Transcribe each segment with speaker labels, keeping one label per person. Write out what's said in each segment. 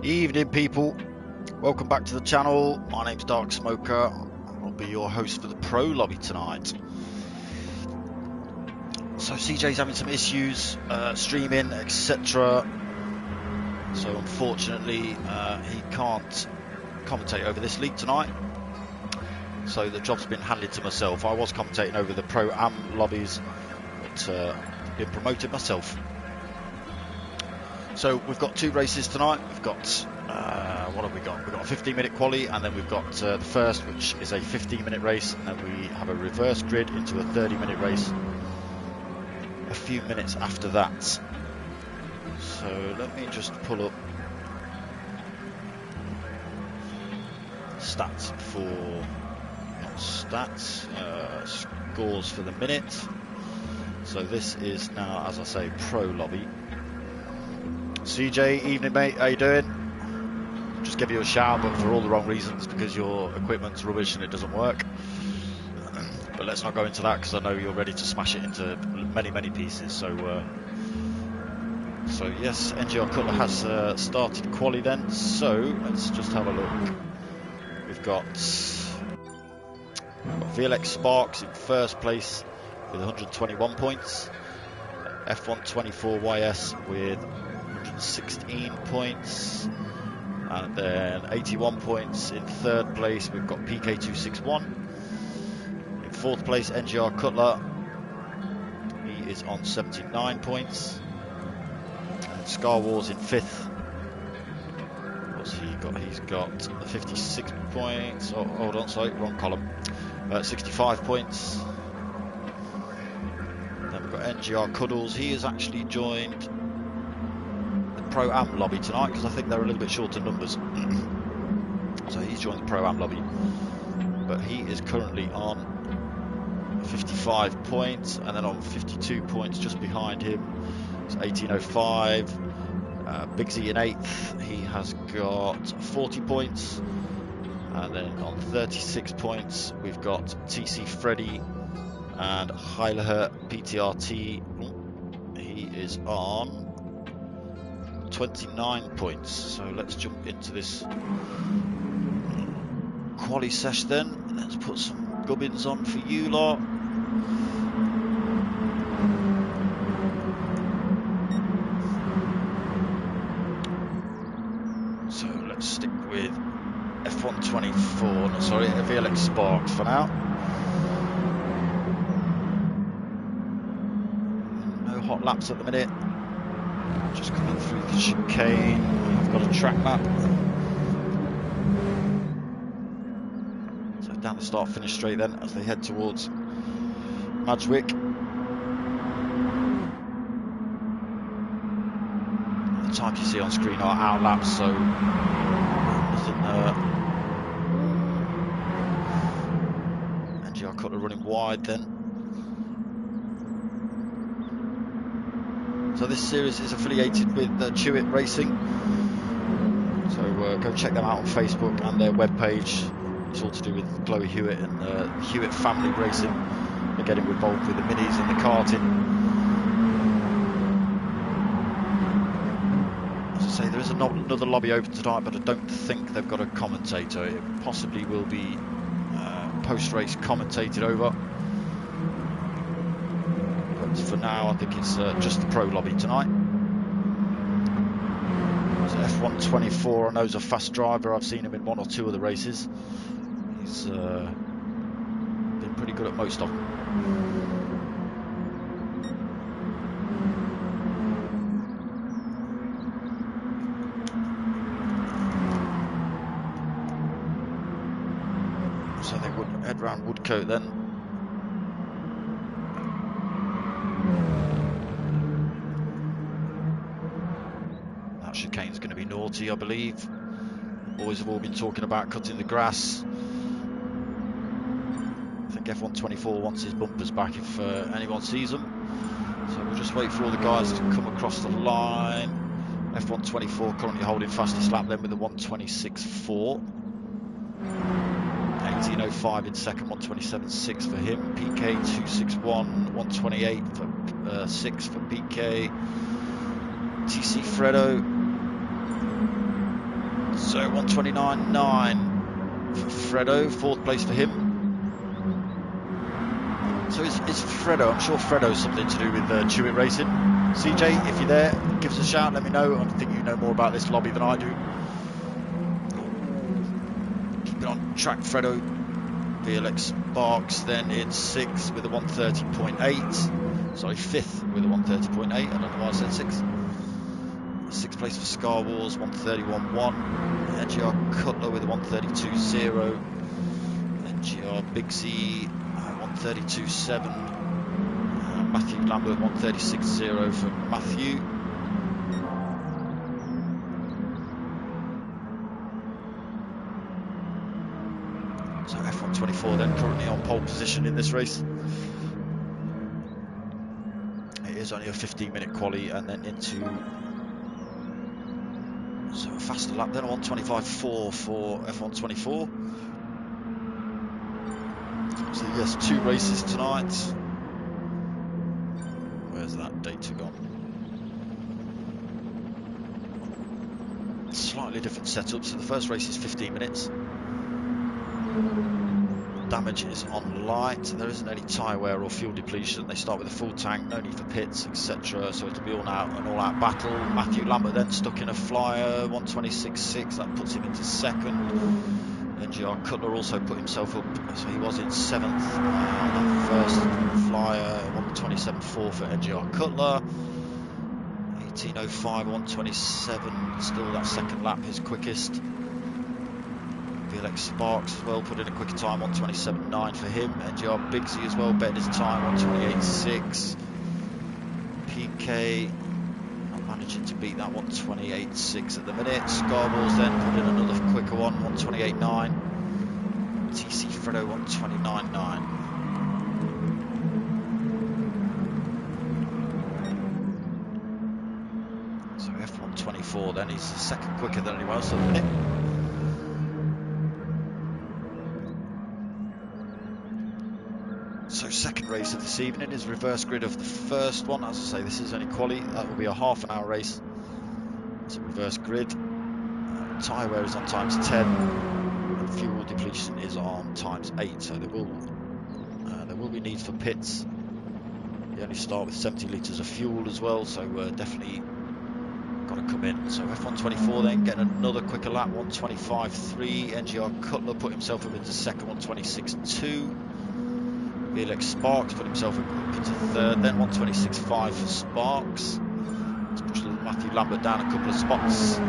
Speaker 1: Evening people, welcome back to the channel. My name's Darksmoka. I'll be your host for the pro lobby tonight. So CJ's having some issues streaming, etc. So unfortunately he can't commentate over this league tonight. So the job's been handed to myself. I was commentating over the pro-am lobbies, but I've been promoted myself. So we've got two races tonight. We've got, what have we got? We've got a 15-minute quali, and then we've got the first, which is a 15-minute race, and then we have a reverse grid into a 30-minute race a few minutes after that. So let me just pull up stats for, not stats, scores for the minute. So this is now, as I say, pro lobby. CJ, evening mate, how you doing? Just give you a shout, but for all the wrong reasons, because your equipment's rubbish and it doesn't work. But let's not go into that, because I know you're ready to smash it into many pieces. So yes, NGR Cutler has started quali then. So let's just have a look. We've got VLX Sparks in first place with 121 points. F124YS with 116 points, and then 81 points in third place. We've got PK261 in fourth place. NGR Cutler, he is on 79 points, and Scar Wars in fifth. What's he got? He's got 56 points. Oh, hold on, sorry, wrong column. 65 points. Then we've got NGR Cuddles. He has actually joined Pro-Am lobby tonight, because I think they're a little bit short in numbers. So he's joined the Pro-Am lobby, but he is currently on 55 points, and then on 52 points just behind him it's 1805. Big Z in 8th, he has got 40 points, and then on 36 points we've got TC Freddy and Heileher PTRT. He is on 29 points. So let's jump into this quali sesh then. Let's put some gubbins on for you lot. So let's stick with F124, no, sorry, VLX Sparks for now. No hot laps at the minute. Just coming through the chicane. I've got a track map. So down the start finish straight then as they head towards Madgewick. The times you see on screen are out laps, so nothing NGR Cutler running wide then. So this series is affiliated with CHewitt Racing, so go check them out on Facebook and their webpage. It's all to do with Chloe Hewitt and the Hewitt family racing. They're getting involved with the minis and the karting. As I say, there is another lobby open tonight, but I don't think they've got a commentator. It possibly will be post-race commentated over. For now, I think it's just the pro lobby tonight. So F124, I know he's a fast driver. I've seen him in one or two of the races. He's been pretty good at most of them. So they would head round Woodcote then. Chicane's going to be naughty, I believe. Boys have all been talking about cutting the grass. I think F124 wants his bumpers back if anyone sees them. So we'll just wait for all the guys to come across the line. F124 currently holding fastest lap then with the 126.4. 1805 in second, 127.6 for him. PK 261, 128 for 6 for PK. TC Fredo So 129.9 for Fredo, 4th place for him. So it's Fredo, I'm sure Fredo's something to do with Chewitt Racing. CJ, if you're there, give us a shout, let me know. I think you know more about this lobby than I do. Keep it on track, Fredo. VLX Sparks then in 6th with a 130.8. Sorry, 5th with a 130.8. I don't know why I said 6. 6th place for Scar Wars, 131.1. NGR Cutler with a 132.0. NGR Big Z, 132.7. Matthew Lambert, 136.0 for Matthew. So F124 then currently on pole position in this race. It is only a 15-minute quali and then into a faster lap then, a 125.4 for F124. So yes, 2 races tonight. Where's that data gone? Slightly different setup. So the first race is 15 minutes. Damage is on light. There isn't any tyre wear or fuel depletion. They start with a full tank, no need for pits, etc. So it'll be an all-out battle. Matthew Lambert then stuck in a flyer, 126.6. That puts him into 2nd. NGR Cutler also put himself up, so he was in 7th on that first flyer, 127.4 for NGR Cutler. 18.05, 127, still that second lap his quickest. VLX Sparks as well put in a quicker time, 127.9 for him. NGR Bigsy as well bet his time, 128.6. PK not managing to beat that 128.6 at the minute. Scarballs then put in another quicker one, 128.9. TC Fredo 129.9. So F124 then, he's the 2nd quicker than anyone else at the minute. So 2nd race of this evening is reverse grid of the first one. As I say, this is only quali. That will be a half-an-hour race. It's a reverse grid. Tyre wear is on times 10. And fuel depletion is on times 8. So there will be need for pits. You only start with 70 litres of fuel as well. So definitely got to come in. So F124 then getting another quicker lap, 125.3. NGR Cutler put himself up into 2nd, 126.2. VLX Sparks put himself up into 3rd, then 126.5 for Sparks. Let's push Matthew Lambert down a couple of spots.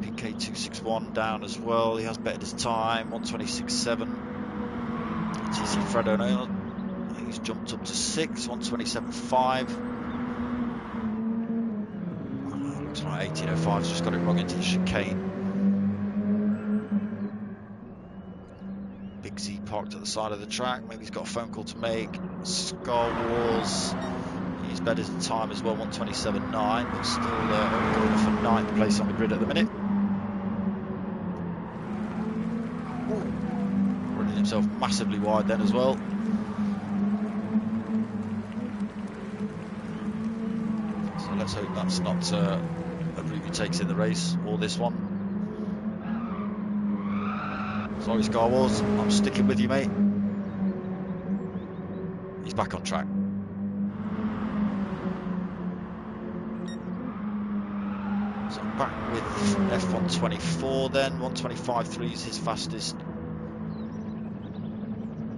Speaker 1: PK261 down as well. He has bettered his time, 126.7. TC Fredo now, he's jumped up to 6th, 127.5. Looks like 18.05's just got it wrong into the chicane. Big Z parked at the side of the track. Maybe he's got a phone call to make. Scar Wars, he's bettered his time as well, 127.9, but still going for 9th place on the grid at the minute. Running himself massively wide then as well. So let's hope that's not a route he takes in the race, or this one. Sorry, Scar Wars, I'm sticking with you, mate. He's back on track. So back with F124 then, 125.3 is his fastest.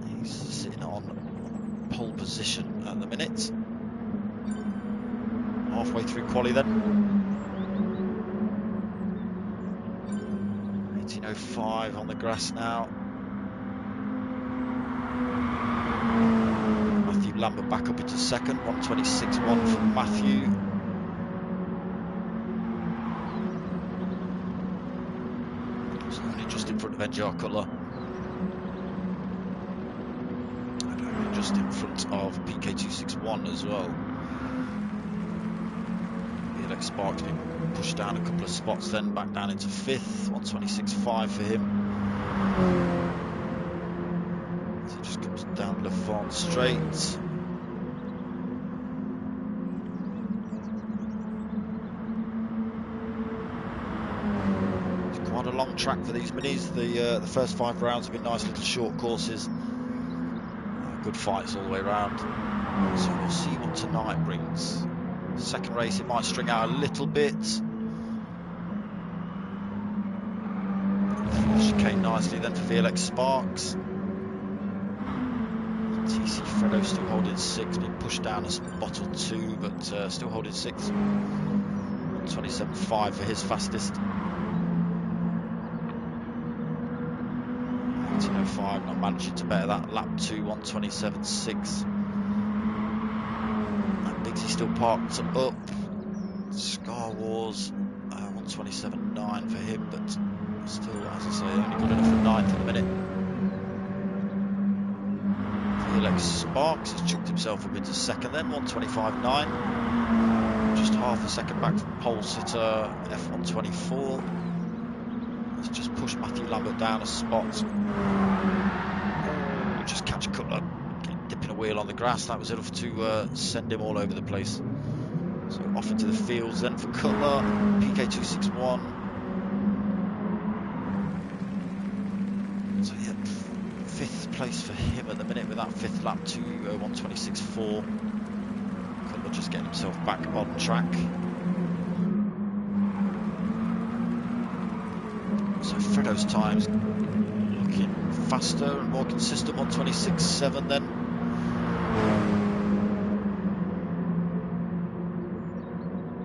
Speaker 1: He's sitting on pole position at the minute. Halfway through quali then. 18.05 on the grass now. Matthew Lambert back up into 2nd, 126.1 for Matthew. So only just in front of NGR Cutler. And only just in front of PK261 as well. VLX Sparks been pushed down a couple of spots then, back down into 5th, 126.5 for him. So it just comes down Lafont straight. It's a long track for these minis. The first 5 rounds have been nice little short courses. Good fights all the way around. So we'll see what tonight brings. Second race, it might string out a little bit. Chicane nicely then for VLX Sparks. TC Fredo still holding 6, being pushed down a spot or 2, but still holding 6. 27.5 for his fastest. 18.05, not managing to better that. Lap 2, 127.6. And Biggsy still parked up. Scar Wars, 127.9 for him, but still, as I say, only good enough for 9th at the minute. VLX Sparks has chucked himself up into 2nd then, 125.9. Just half a second back from pole sitter F124. Let's just push Matthew Lambert down a spot. Just catch Cutler dipping a wheel on the grass. That was enough to send him all over the place. So off into the fields then for Cutler. PK261. So yeah, 5th place for him at the minute with that 5th lap to 126.4. Cutler just getting himself back on track. So Fredo's times looking faster and more consistent, 126.7 then.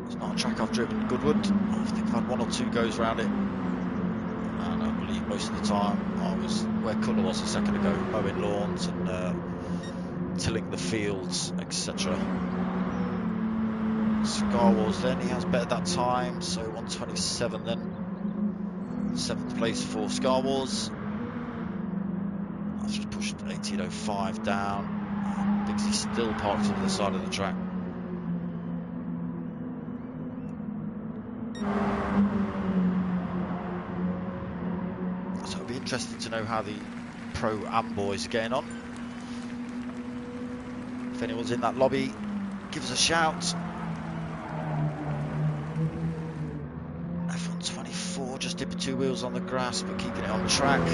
Speaker 1: It's not a track I've driven, Goodwood. I think I've had 1 or 2 goes around it. And I believe most of the time I was where Cutler was a second ago, mowing lawns and tilling the fields, etc. Scar Wars then, he has bettered that time, so 127 then. 7th place for Scar Wars. I've just pushed 18.05 down. Biggsy still parked to the side of the track. So it'll be interesting to know how the Pro-Am boys are getting on. If anyone's in that lobby, give us a shout. F124 just dipping 2 wheels on the grass but keeping it on the track.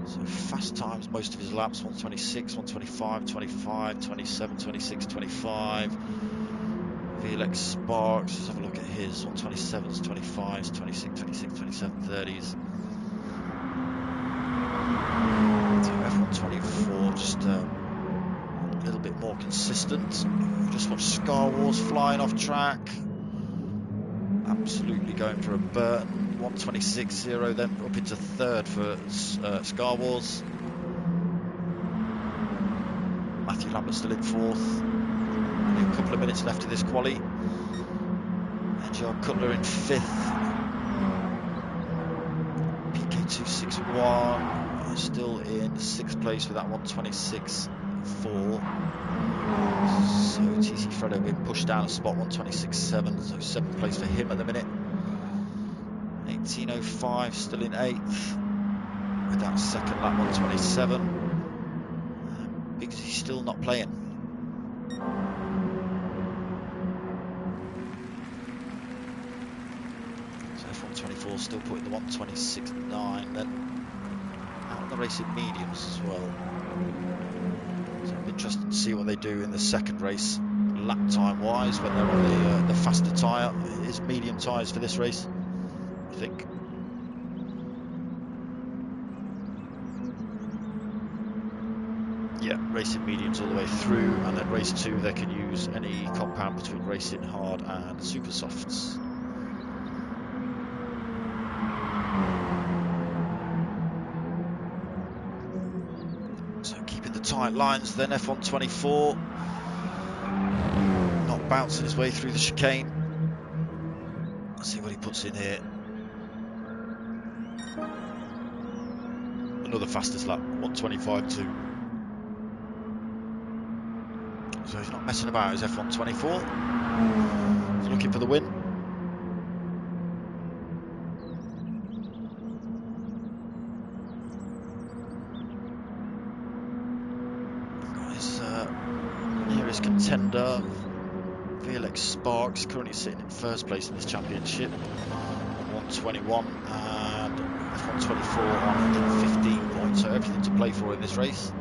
Speaker 1: So fast times most of his laps, 126, 125, 25, 27, 26, 25. VLX Sparks, let's have a look at his 127s, 25s, 26, 26, 27, 30s. So F124 just a little bit more consistent. Just watch Scar Wars flying off track. Absolutely going for a burn. 126.0 then up into 3rd for Scar Wars. Matthew Lambert still in 4th. Only a couple of minutes left of this quali. NGR Cutler in 5th. PK261 still in 6th place with that 126.4. So TC Fredo being pushed down a spot, 126.7, so 7th place for him at the minute. 18.05 still in 8th with that 2nd lap, 127. Biggsy still not playing. So F124 still putting the 126.9 then out on the racing mediums as well. So I'm interested to see what they do in the 2nd race, lap time wise, when they're on the faster tyre. It is medium tyres for this race, I think. Yeah, racing mediums all the way through, and then race 2 they can use any compound between racing hard and super softs. Tight lines then, F124 not bouncing his way through the chicane. Let's see what he puts in here. Another fastest lap, 125.2. So he's not messing about his F124. He's looking for the win. Contender VLX Sparks currently sitting in first place in this championship on 121, and F124 on 115 points, so everything to play for in this race.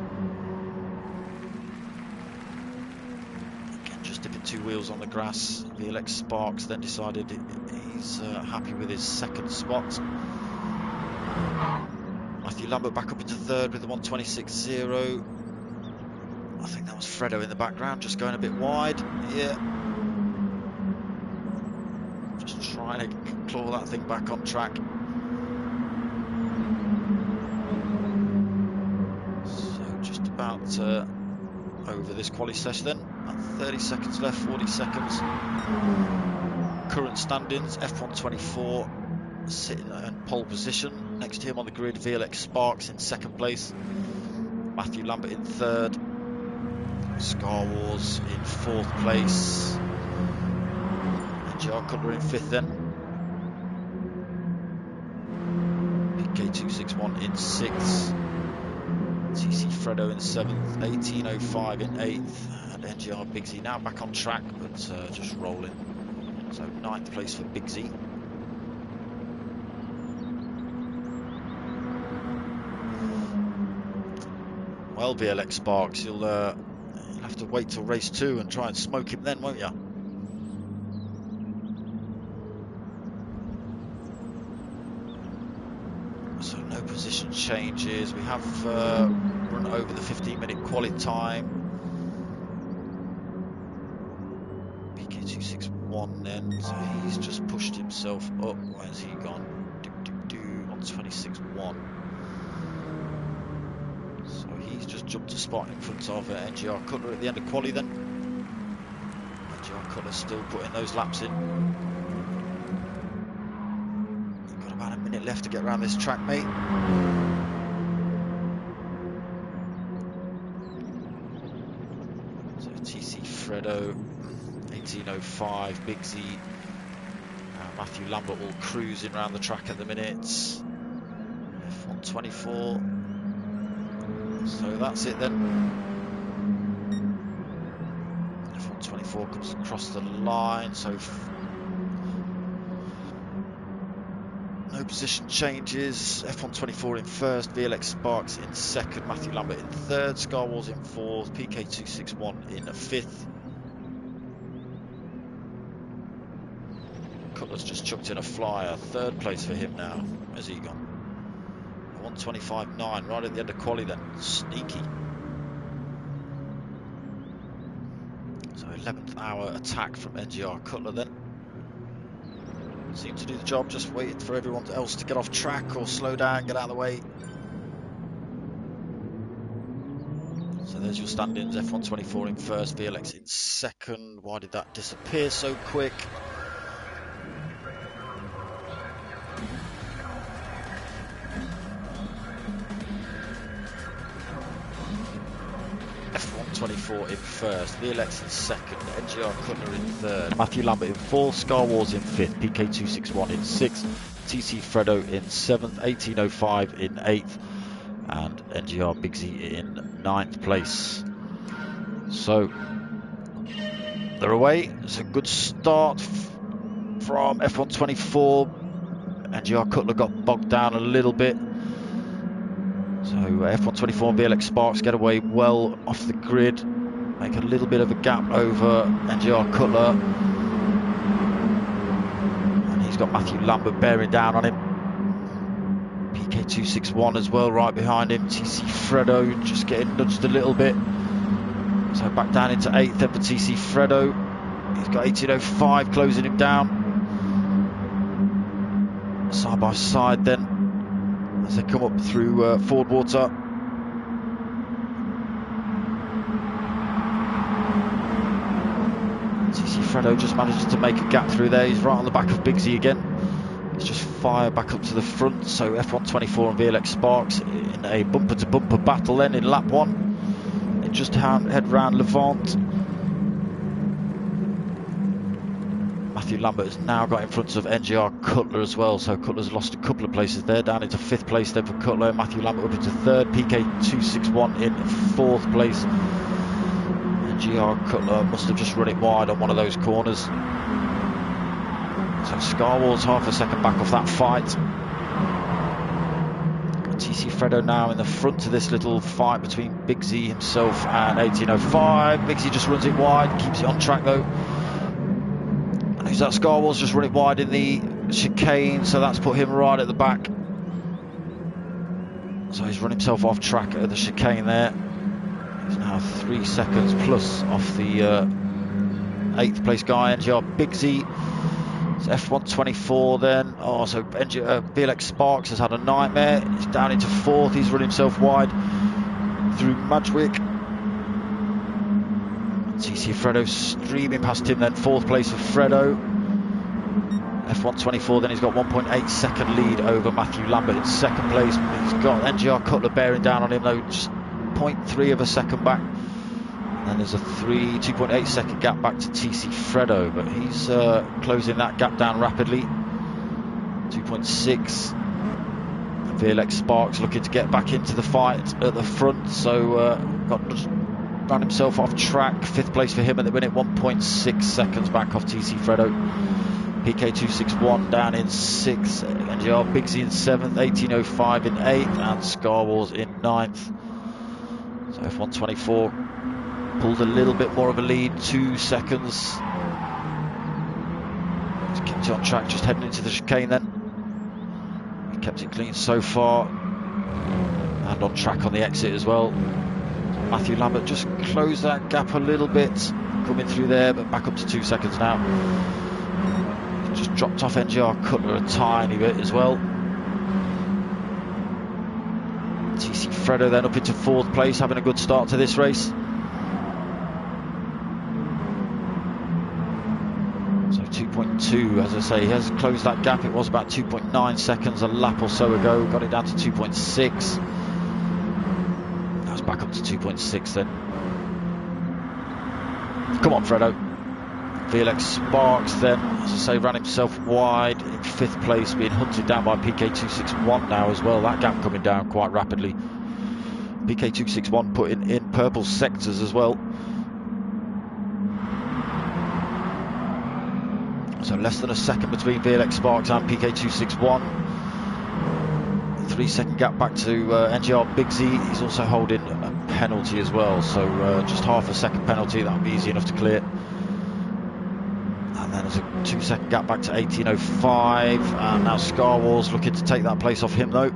Speaker 1: Again, just dipping two wheels on the grass. VLX Sparks then decided he's happy with his second spot. Matthew Lambert back up into third with the 126.0. I think that was Fredo in the background, just going a bit wide. Yeah. Just trying to claw that thing back on track. So just about over this quali session then. 30 seconds left, 40 seconds. Current standings, F124 sitting in pole position. Next to him on the grid, VLX Sparks in second place. Matthew Lambert in third. Scar Wars in fourth place. NGR Cutler in fifth then. PK261 in sixth. TC Fredo in seventh. 1805 in eighth. And NGR Big Z now back on track, but just rolling. So ninth place for Big Z. Well, VLX Sparks, you'll have to wait till race 2 and try and smoke him then, won't you? So no position changes. We have run over the 15-minute quali time. PK261 then, so he's just pushed himself up. Where's he gone? On 26.1. So he's just jumped a spot in front of NGR Cutler at the end of quali then. NGR Cutler still putting those laps in. You've got about a minute left to get around this track, mate. So TC Fredo, 1805, Big Z, Matthew Lambert all cruising around the track at the minute. F124. So that's it then. F124 comes across the line, so no position changes. F124 in first, VLX Sparks in second, Matthew Lambert in third, Scar Wars in fourth, PK261 in fifth. Cutler's just chucked in a flyer, third place for him now. Where's he gone? 125.9 right at the end of quali then. Sneaky. So 11th hour attack from NGR Cutler then. Seemed to do the job, just waited for everyone else to get off track or slow down, get out of the way. So there's your standings. F124 in first, VLX in second. Why did that disappear so quick? F124 in first, VLX in second, NGR Cutler in third, Matthew Lambert in fourth, Scar Wars in fifth, PK261 in sixth, TC Fredo in seventh, 1805 in eighth, and NGR Big Z in ninth place. So they're away. It's a good start from F124. NGR Cutler got bogged down a little bit. So F124 and VLX Sparks get away well off the grid, make a little bit of a gap over NGR Cutler, and he's got Matthew Lambert bearing down on him. PK261 as well right behind him. TC Fredo just getting nudged a little bit, so back down into 8th then for TC Fredo. He's got 1805 closing him down. Side by side then as they come up through Ford Water. TC Fredo just manages to make a gap through there. He's right on the back of Big Z again. He's just fired back up to the front. So F124 and VLX Sparks in a bumper to bumper battle then in lap 1. They just head round Levant. Matthew Lambert has now got in front of NGR Cutler as well, so Cutler's lost a couple of places there, down into 5th place then for Cutler. Matthew Lambert up into 3rd, PK261 in 4th place. NGR Cutler must have just run it wide on one of those corners. So Scarwall's half a second back off that fight. TC Fredo now in the front of this little fight between Bigsy himself and 1805. Bigsy just runs it wide, keeps it on track though. And who's that? Scarwall's just run it wide in the chicane, so that's put him right at the back. So he's run himself off track at the chicane there. He's now 3 seconds plus off the 8th place guy, NGR Bigsy. It's F124 then. Oh, so VLX Sparks has had a nightmare. He's down into 4th. He's run himself wide through Madgwick. TC Fredo streaming past him then. 4th place for Fredo. F124 then, he's got 1.8 second lead over Matthew Lambert in 2nd place. He's got NGR Cutler bearing down on him though, just 0.3 of a second back. And there's a 2.8 second gap back to TC Fredo, but he's closing that gap down rapidly. 2.6. VLX Sparks looking to get back into the fight at the front, so ran himself off track. 5th place for him at the minute, 1.6 seconds back off TC Fredo. PK261 down in 6th, NGR Bigsy in 7th, 1805 in 8th, and Scarwalls in 9th. So F124 pulled a little bit more of a lead, 2 seconds. He's kept it on track, just heading into the chicane then. He kept it clean so far, and on track on the exit as well. Matthew Lambert just closed that gap a little bit, coming through there, but back up to 2 seconds now. Just dropped off NGR Cutler a tiny bit as well. TC Fredo then up into 4th place, having a good start to this race. So 2.2, as I say, he has closed that gap. It was about 2.9 seconds a lap or so ago, got it down to 2.6. That was back up to 2.6 then. Come on, Fredo. VLX Sparks then, as I say, ran himself wide in 5th place, being hunted down by PK261 now as well. That gap coming down quite rapidly. PK261 putting in purple sectors as well. So less than a second between VLX Sparks and PK261. 3 second gap back to NGR Bigsy. He's also holding a penalty as well, so just half a second penalty, that would be easy enough to clear. And then there's a 2 second gap back to 1805, and now Scarwall's looking to take that place off him though.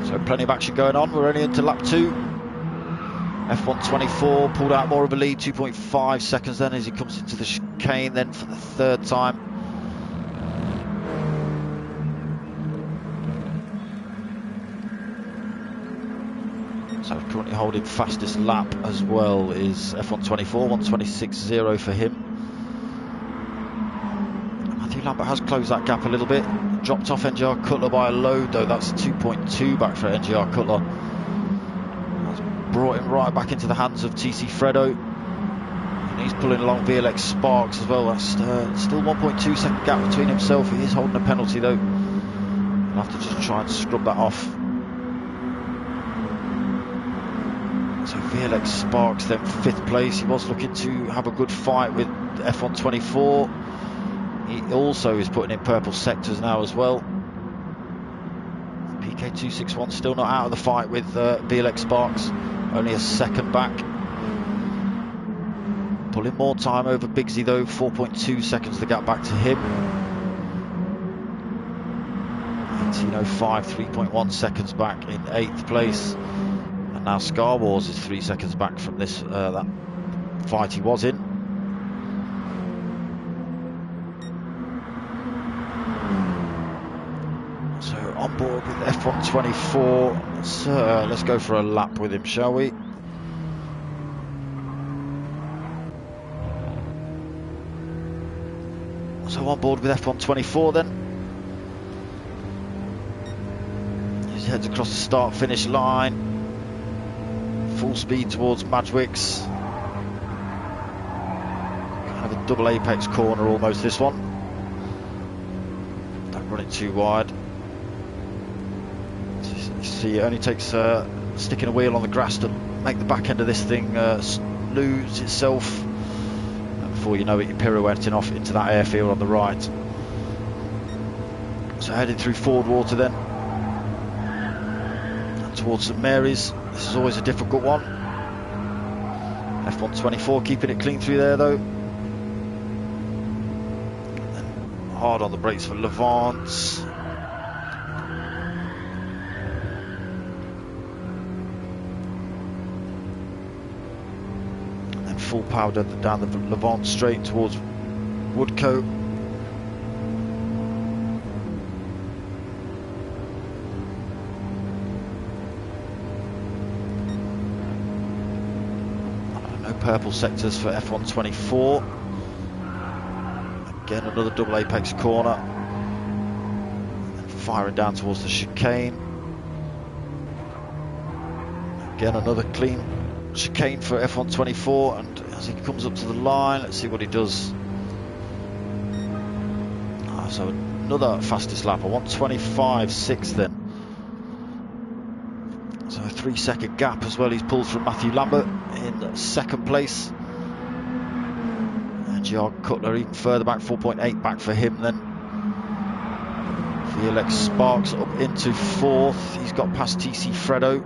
Speaker 1: So plenty of action going on. We're only into lap 2. F124 pulled out more of a lead, 2.5 seconds then as he comes into the chicane then for the 3rd time. So currently holding fastest lap as well is F124, 126.0 for him. Matthew Lambert has closed that gap a little bit. Dropped off NGR Cutler by a load though, that's 2.2 back for NGR Cutler. That's brought him right back into the hands of TC Fredo. And he's pulling along VLX Sparks as well. That's still 1.2 second gap between himself. He is holding a penalty though. He'll have to just try and scrub that off. So VLX Sparks then 5th place. He was looking to have a good fight with F124. He also is putting in purple sectors now as well. PK261 still not out of the fight with VLX Sparks. Only a second back. Pulling more time over Bigsy though. 4.2 seconds the gap back to him. 1805, 3.1 seconds back in 8th place. Now Scarwalls is 3 seconds back from this that fight he was in. So on board with F124. Let's go for a lap with him, shall we? So on board with F124 then. He heads across the start-finish line. Full speed towards Madgwicks. Kind of a double apex corner almost, this one. Don't run it too wide. You see, it only takes sticking a wheel on the grass to make the back end of this thing lose itself, and before you know it, you're pirouetting off into that airfield on the right. So heading through Ford Water then, and towards St Mary's. This is always a difficult one. F124 keeping it clean through there though. And hard on the brakes for Levant. Full power down the Levant straight towards Woodcote. No purple sectors for F124. Again another double apex corner. And firing down towards the chicane. Again another clean chicane for F124, and as he comes up to the line, let's see what he does. So another fastest lap, a 1:25.6 then. So a 3-second gap as well. He's pulled from Matthew Lambert in second place. NGR Cutler even further back, 4.8 back for him then. VLX Sparks up into fourth. He's got past TC Fredo.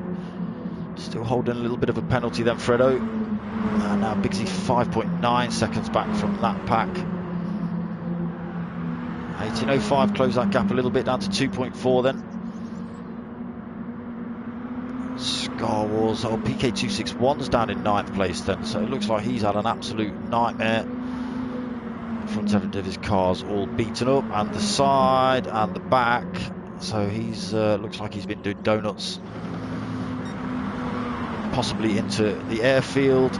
Speaker 1: Still holding a little bit of a penalty then, Fredo. And now Bigsy 5.9 seconds back from that pack. 18.05 close that gap a little bit down to 2.4 then. Scar Wars, PK261's down in 9th place then, so it looks like he's had an absolute nightmare. Front end of his car's all beaten up, and the side and the back, so he's looks like he's been doing donuts. Possibly into the airfield.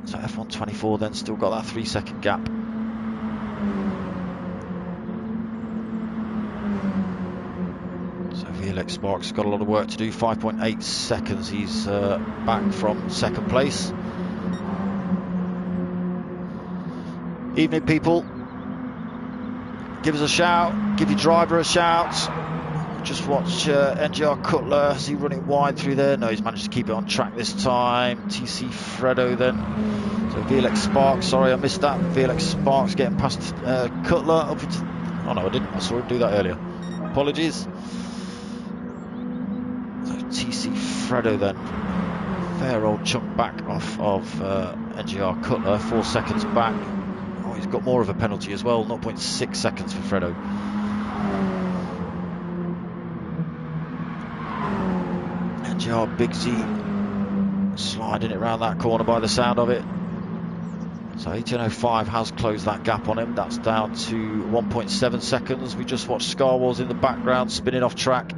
Speaker 1: So F124 then still got that 3-second gap. So VLX Sparks got a lot of work to do. 5.8 seconds. He's back from second place. Evening, people. Give us a shout. Give your driver a shout. Just watch NGR Cutler. Is he running wide through there? No, he's managed to keep it on track this time. TC Fredo then. So VLX Sparks, sorry I missed that. VLX Sparks getting past Cutler up into... Oh no, I didn't. I saw him do that earlier. Apologies. So TC Fredo then. Fair old chunk back off of NGR Cutler. 4 seconds back. Oh, he's got more of a penalty as well. 0.6 seconds for Fredo. NGR Bigsy sliding it around that corner by the sound of it. So 18.05 has closed that gap on him. That's down to 1.7 seconds. We just watched Scar Wars in the background spinning off track.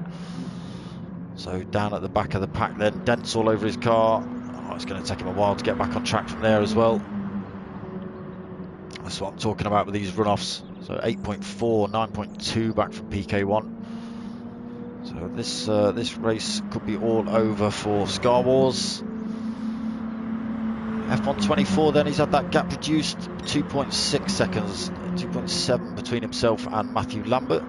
Speaker 1: So down at the back of the pack then, dents all over his car. Oh, it's going to take him a while to get back on track from there as well. That's what I'm talking about with these runoffs. So 8.4, 9.2 back from PK1. So this race could be all over for Scar Wars. F124 then, he's had that gap reduced 2.6 seconds, 2.7 between himself and Matthew Lambert.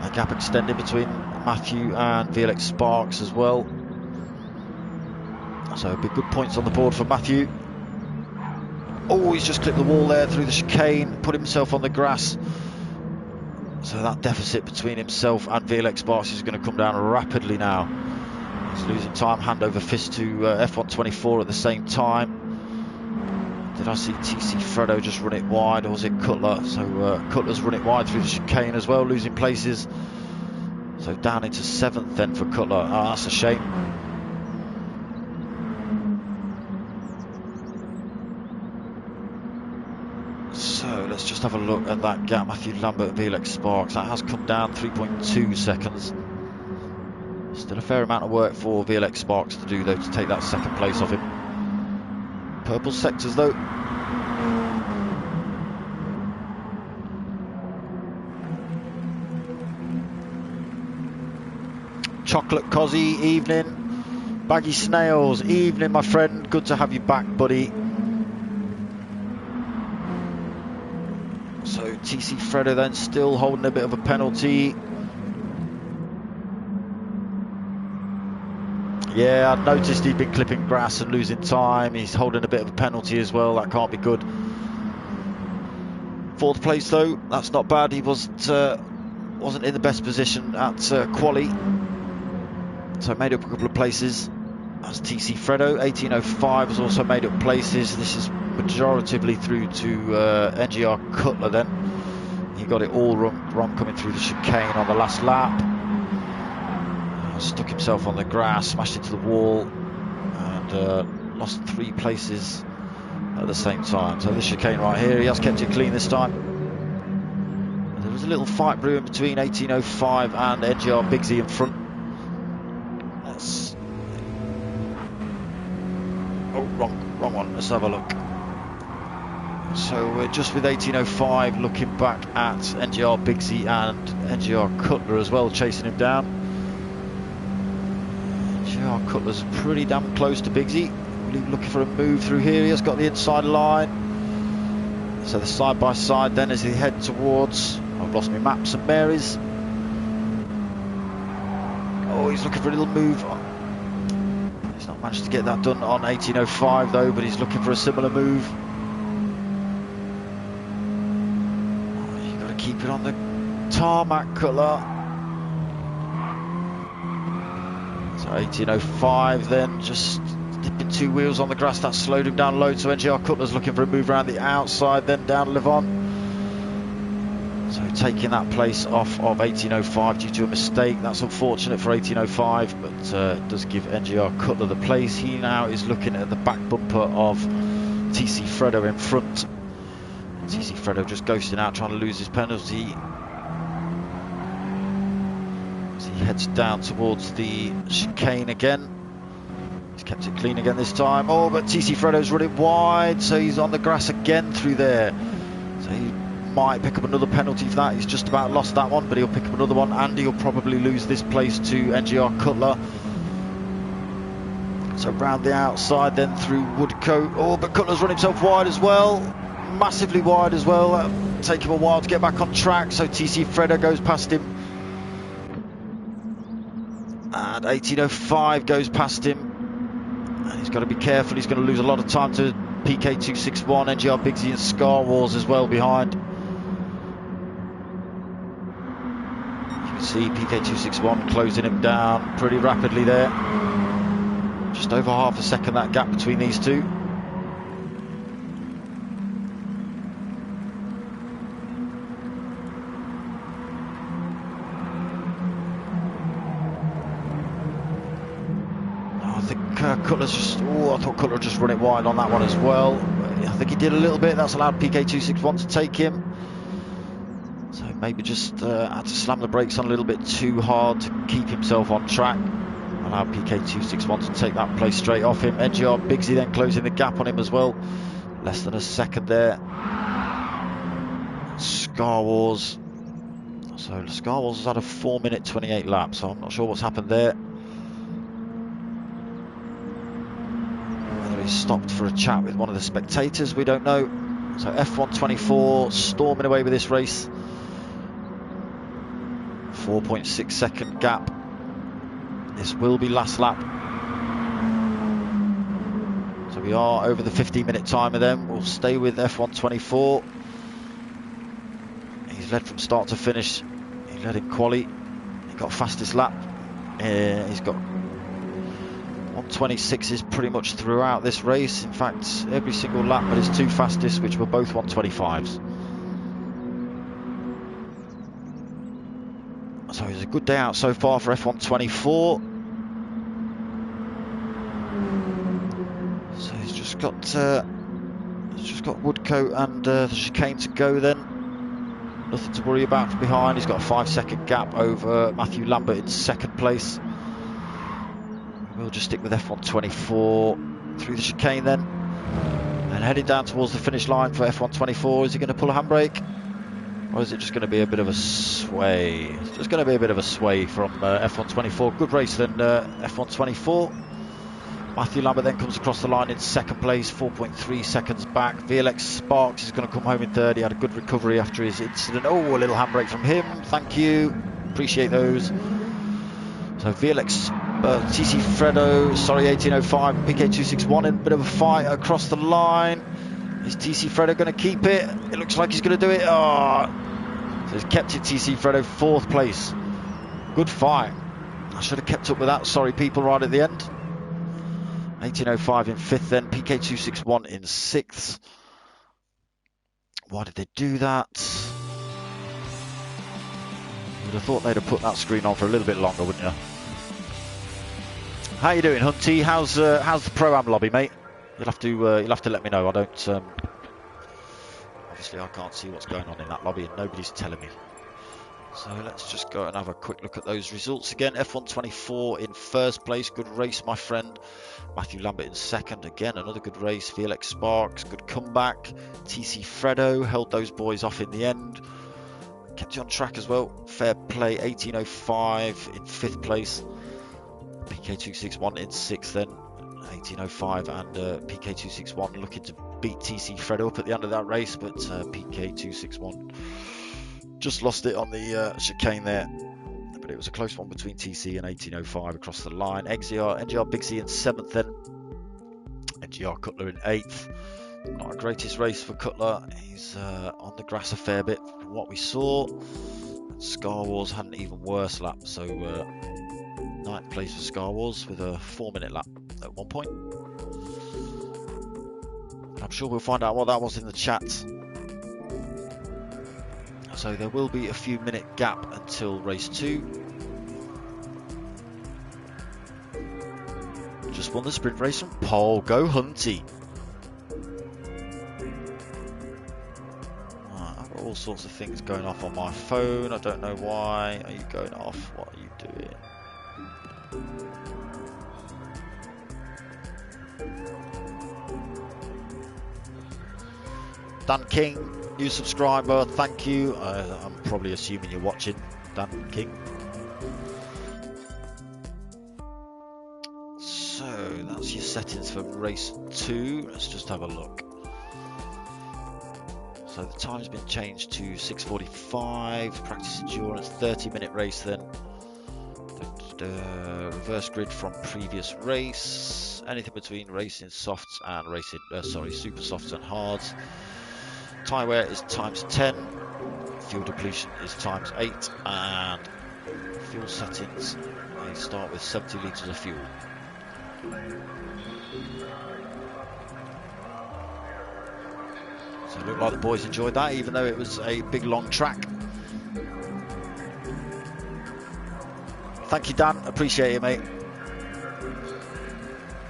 Speaker 1: A gap extended between Matthew and VLX Sparks as well. So big good points on the board for Matthew. Oh, he's just clipped the wall there through the chicane, put himself on the grass. So that deficit between himself and VLX Sparks is going to come down rapidly now. He's losing time, hand over fist to F124 at the same time. Did I see TC Fredo just run it wide, or was it Cutler? So Cutler's run it wide through the chicane as well, losing places. So down into 7th then for Cutler. Oh, that's a shame. So let's just have a look at that gap. Matthew Lambert, VLX Sparks. That has come down 3.2 seconds. Still a fair amount of work for VLX Sparks to do though, to take that second place off him. Purple sectors though. Chocolate Cozzy, evening. Baggy Snails, evening my friend. Good to have you back, buddy. So TC Fredo then still holding a bit of a penalty. Yeah, I noticed he'd been clipping grass and losing time. He's holding a bit of a penalty as well. That can't be good. 4th place though, that's not bad. He wasn't in the best position at quali, so made up a couple of places. That's TC Fredo. 1805 has also made up places. This is majoritively through to NGR Cutler then. He got it all wrong coming through the chicane on the last lap. Stuck himself on the grass, smashed into the wall, and lost 3 places at the same time. So this chicane right here, he has kept it clean this time. There was a little fight brewing between 1805 and NGR Bigsy in front. Wrong one. Let's have a look. So we're just with 1805 looking back at NGR Bigsy and NGR Cutler as well, chasing him down. NGR Cutler's pretty damn close to Bigsy. Really looking for a move through here. He has got the inside line. So the side by side then as he head towards, I've lost my maps and Mary's. Oh, he's looking for a little move. He's not managed to get that done on 1805 though, but he's looking for a similar move. Oh, you've got to keep it on the tarmac, Cutler. So 1805 then, just dipping 2 wheels on the grass. That slowed him down loads. So NGR Cutler's looking for a move around the outside, then down Levon. So taking that place off of 1805 due to a mistake. That's unfortunate for 1805, but does give NGR Cutler the place. He now is looking at the back bumper of TC Fredo in front. TC Fredo just ghosting out, trying to lose his penalty. As he heads down towards the chicane again. He's kept it clean again this time. Oh, but TC Fredo's running wide, so he's on the grass again through there. So he might pick up another penalty for that. He's just about lost that one, but he'll pick up another one, and he'll probably lose this place to NGR Cutler. So round the outside then through Woodcote. Oh, but Cutler's run himself wide as well, massively wide as well. That'll take him a while to get back on track. So TC Fredo goes past him, and 1805 goes past him, and he's got to be careful. He's going to lose a lot of time to PK261, NGR Bigsy and Scar Wars as well behind. See PK261 closing him down pretty rapidly there. Just over half a second that gap between these two. I think Cutler's just... Oh, I thought Cutler just run it wide on that one as well. I think he did a little bit. That's allowed PK261 to take him. So maybe just had to slam the brakes on a little bit too hard to keep himself on track. Allow PK261 to take that place straight off him. NGR Bigsy then closing the gap on him as well. Less than a second there. Scar Wars. So Scar Wars has had a 4-minute 28 lap, so I'm not sure what's happened there. Whether he's stopped for a chat with one of the spectators, we don't know. So F124 storming away with this race. 4.6 second gap. This will be last lap. So we are over the 15-minute timer then. We'll stay with F124. He's led from start to finish. He led in quali. He got fastest lap. He's got 126s pretty much throughout this race. In fact, every single lap but his 2 fastest, which were both 125s. So it's a good day out so far for F124. So he's just got Woodcote and the chicane to go then. Nothing to worry about from behind. He's got a 5-second gap over Matthew Lambert in 2nd place. We'll just stick with F124 through the chicane then. And heading down towards the finish line for F124. Is he going to pull a handbrake? Or is it just going to be a bit of a sway? It's just going to be a bit of a sway from F124. Good race then, F124. Matthew Lambert then comes across the line in 2nd place, 4.3 seconds back. VLX Sparks is going to come home in 3rd. He had a good recovery after his incident. Oh, a little handbrake from him. Thank you. Appreciate those. So VLX TC Fredo, sorry, 1805, PK261 in a bit of a fight across the line. Is TC Fredo going to keep it? It looks like he's going to do it. Oh, so he's kept it, TC Fredo, 4th place. Good fight. I should have kept up with that, sorry people, right at the end. 1805 in 5th then, PK261 in 6th. Why did they do that? You would have thought they'd have put that screen on for a little bit longer, wouldn't you? How you doing, Hunty? How's the Pro-Am lobby, mate? You'll have to let me know. I don't obviously I can't see what's going on in that lobby and nobody's telling me. So let's just go and have a quick look at those results again. F124 in 1st place, good race, my friend. Matthew Lambert in 2nd, again another good race. Felix Sparks, good comeback. TC Fredo held those boys off in the end. Kept you on track as well. Fair play, 1805 in 5th place. PK261 in 6th then. 1805 and PK261 looking to beat TC Fredo up at the end of that race, but PK261 just lost it on the chicane there. But it was a close one between TC and 1805 across the line. NGR Big C in 7th then. NGR Cutler in 8th. Not a greatest race for Cutler. He's on the grass a fair bit from what we saw. And Scar Wars had an even worse lap, so 9th place for Scar Wars with a 4-minute lap at one point. I'm sure we'll find out what that was in the chat. So there will be a few minute gap until race 2. Just won the sprint race from pole. Go Hunty. I've got all sorts of things going off on my phone. I don't know why. Are you going off? What are you doing? Dan King, new subscriber, thank you. I'm probably assuming you're watching, Dan King. So that's your settings for race 2. Let's just have a look. So the time's been changed to 6:45. Practice endurance, 30-minute race then. Reverse grid from previous race. Anything between racing softs and racing, super softs and hards. Tyre wear is times 10, fuel depletion is times 8, and fuel settings, they start with 70 litres of fuel. So it looked like the boys enjoyed that, even though it was a big long track. Thank you, Dan, appreciate it, mate.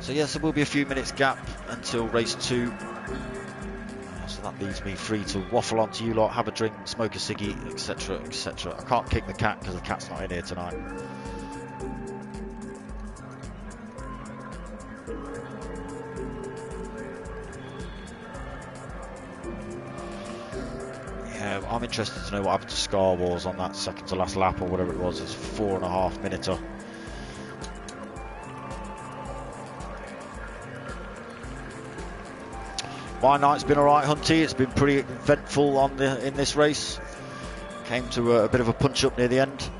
Speaker 1: So yes, there will be a few minutes gap until race 2. So that leaves me free to waffle on to you lot, have a drink, smoke a ciggy, etc, etc. I can't kick the cat because the cat's not in here tonight. Yeah, I'm interested to know what happened to Scar Wars on that second to last lap or whatever it was. It's a 4.5 minute. My night's been alright, Hunty. It's been pretty eventful in this race. Came to a bit of a punch up near the end.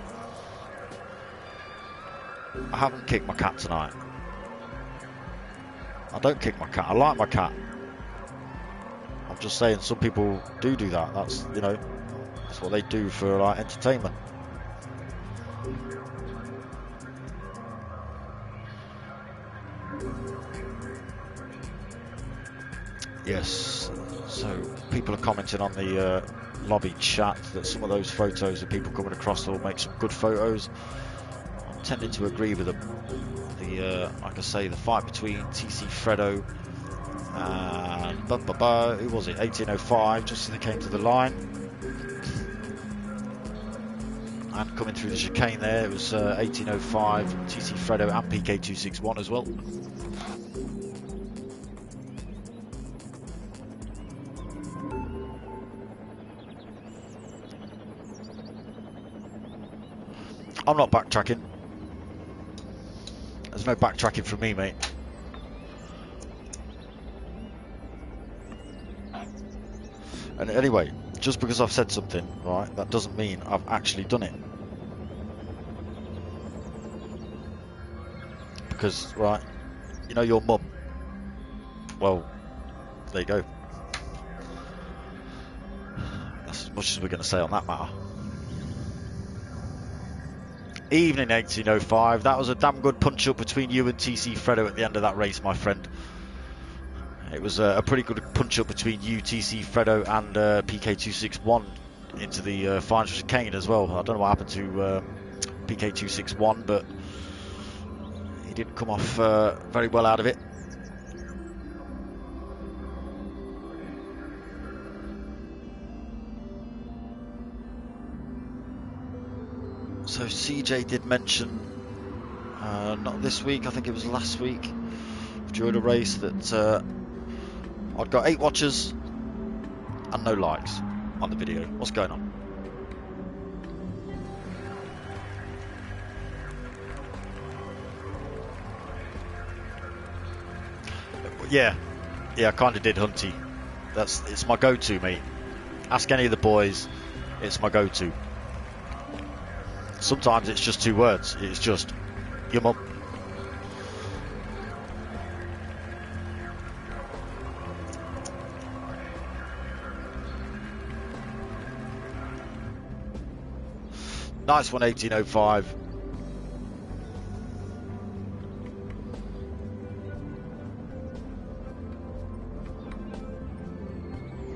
Speaker 1: I haven't kicked my cat tonight. I don't kick my cat. I like my cat. I'm just saying some people do that. That's that's what they do for like entertainment. Yes, so people are commenting on the lobby chat that some of those photos of people coming across will make some good photos. I'm tending to agree with them. Like I say, the fight between TC Fredo and who was it? 1805, just as they came to the line. And coming through the chicane there, it was 1805, TC Fredo and PK261 as well. I'm not backtracking. There's no backtracking from me, mate. And anyway, just because I've said something, right, that doesn't mean I've actually done it. because, right, you know your mum. Well, there you go. That's as much as we're going to say on that matter. Evening 1805. That was a damn good punch-up between you and TC Fredo at the end of that race, my friend. It was a pretty good punch-up between you, TC Fredo, and PK261 into the final chicane as well. I don't know what happened to PK261, but he didn't come off very well out of it. So CJ did mention, not this week, I think it was last week, during the race, that I'd got 8 watchers and no likes on the video. What's going on? Yeah, I kind of did, Hunty. It's my go-to, mate. Ask any of the boys, it's my go-to. Sometimes it's just 2 words. It's just, your mum. Nice one, 1805.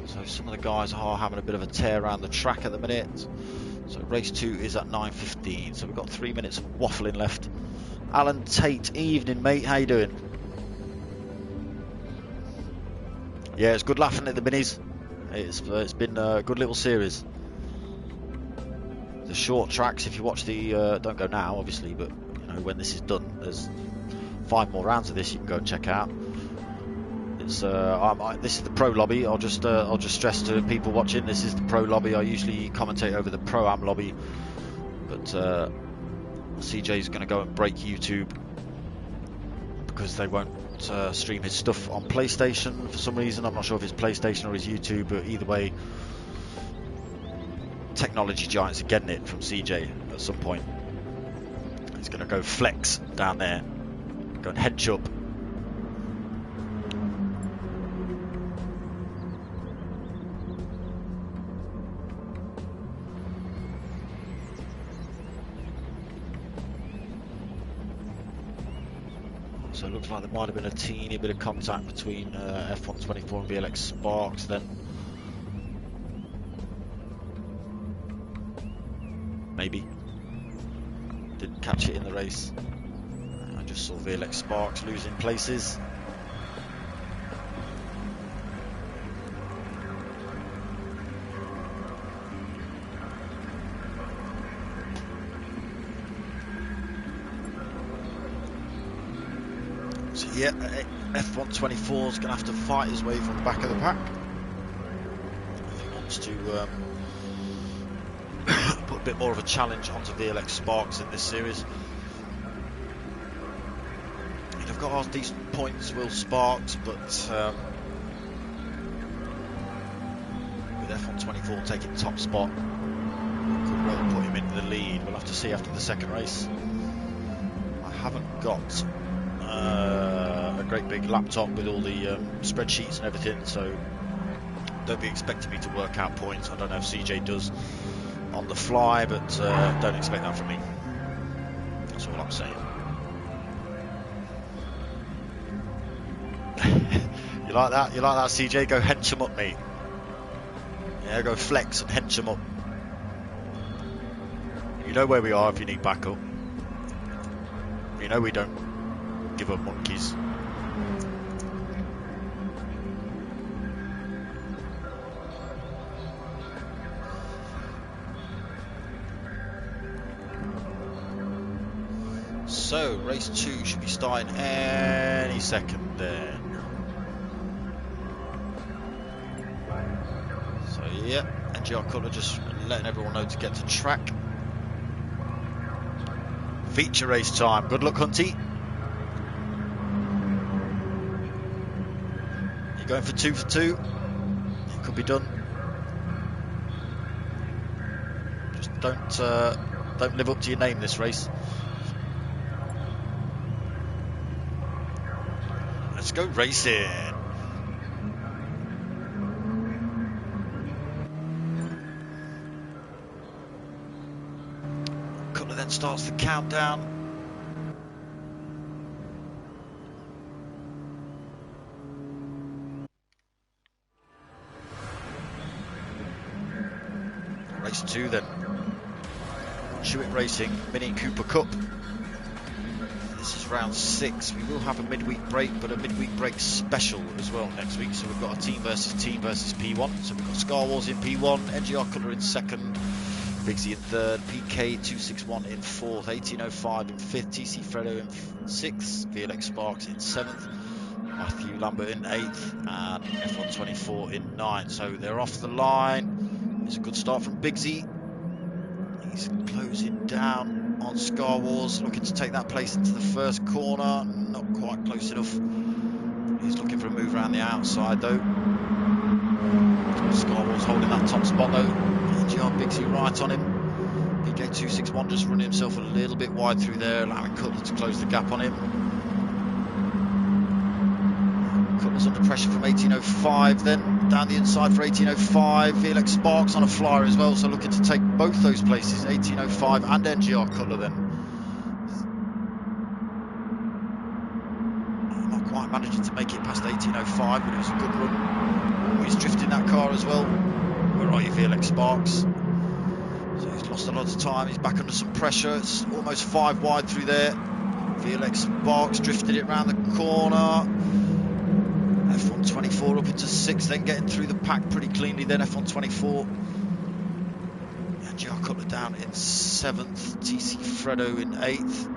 Speaker 1: So some of the guys are having a bit of a tear around the track at the minute. So race 2 is at 9:15. So we've got 3 minutes of waffling left. Alan Tate, evening, mate. How you doing? Yeah, it's good laughing at the minis. It's been a good little series. The short tracks, if you watch the don't go now obviously, but you know, when this is done, there's 5 more rounds of this you can go and check out. It's this is the pro lobby. I'll just stress to people watching, this is the pro lobby. I usually commentate over the pro-am lobby, but CJ's going to go and break YouTube because they won't stream his stuff on PlayStation for some reason. I'm not sure if it's PlayStation or his YouTube, but either way, technology giants are getting it from CJ at some point. He's going to go flex down there, go and hench up. So it looks like there might have been a teeny bit of contact between F124 and VLX Sparks then. Maybe. Didn't catch it in the race. I just saw VLX Sparks losing places. So yeah, F124 is going to have to fight his way from the back of the pack if he wants to put a bit more of a challenge onto VLX Sparks in this series. He'd have got half decent points, Will Sparks, but with F124 taking top spot, could well put him into the lead. We'll have to see after the second race. I haven't got a great big laptop with all the spreadsheets and everything, so don't be expecting me to work out points. I don't know if CJ does on the fly, but don't expect that from me. That's all I'm saying. You like that? You like that, CJ? Go hench him up, mate. Yeah, go flex and hench him up. You know where we are if you need backup. You know we don't give up monkeys. So race 2 should be starting any second then. So yeah, NGR colour just letting everyone know to get to track. Feature race time. Good luck, Hunty. You're going for 2 for 2. It could be done. Just don't live up to your name this race. Let's go racing. Cutler then starts the countdown. Race 2 then. CHewitt Racing Mini Cooper Cup. This is round 6. We will have a midweek break, but a midweek break special as well next week. So we've got a team versus P1. So we've got Scar Wars in P1, NGR Cutler in 2nd, Bigsy in 3rd, PK261 in 4th, 1805 in 5th, TC Fredo in 6th, VLX Sparks in 7th, Matthew Lambert in 8th, and F124 in 9th. So they're off the line. It's a good start from Bigsy. He's closing down on Scar Wars, looking to take that place into the first corner. Not quite close enough. He's looking for a move around the outside though. Scar Wars holding that top spot though. NGR Bigsy right on him. PK261 just running himself a little bit wide through there, allowing Cutler to close the gap on him. Cutler's under pressure from 1805 then. Down the inside for 1805. VLX Sparks on a flyer as well, so looking to take both those places, 1805 and NGR Cutler then. Not quite managing to make it past 1805, but it was a good run. Always drifting that car as well. Where are you, VLX Sparks? So he's lost a lot of time, he's back under some pressure. It's almost 5 wide through there. VLX Sparks drifted it round the corner. F124 up into 6th, then getting through the pack pretty cleanly. Then F124. NGR Cutler down in 7th, TC Fredo in 8th.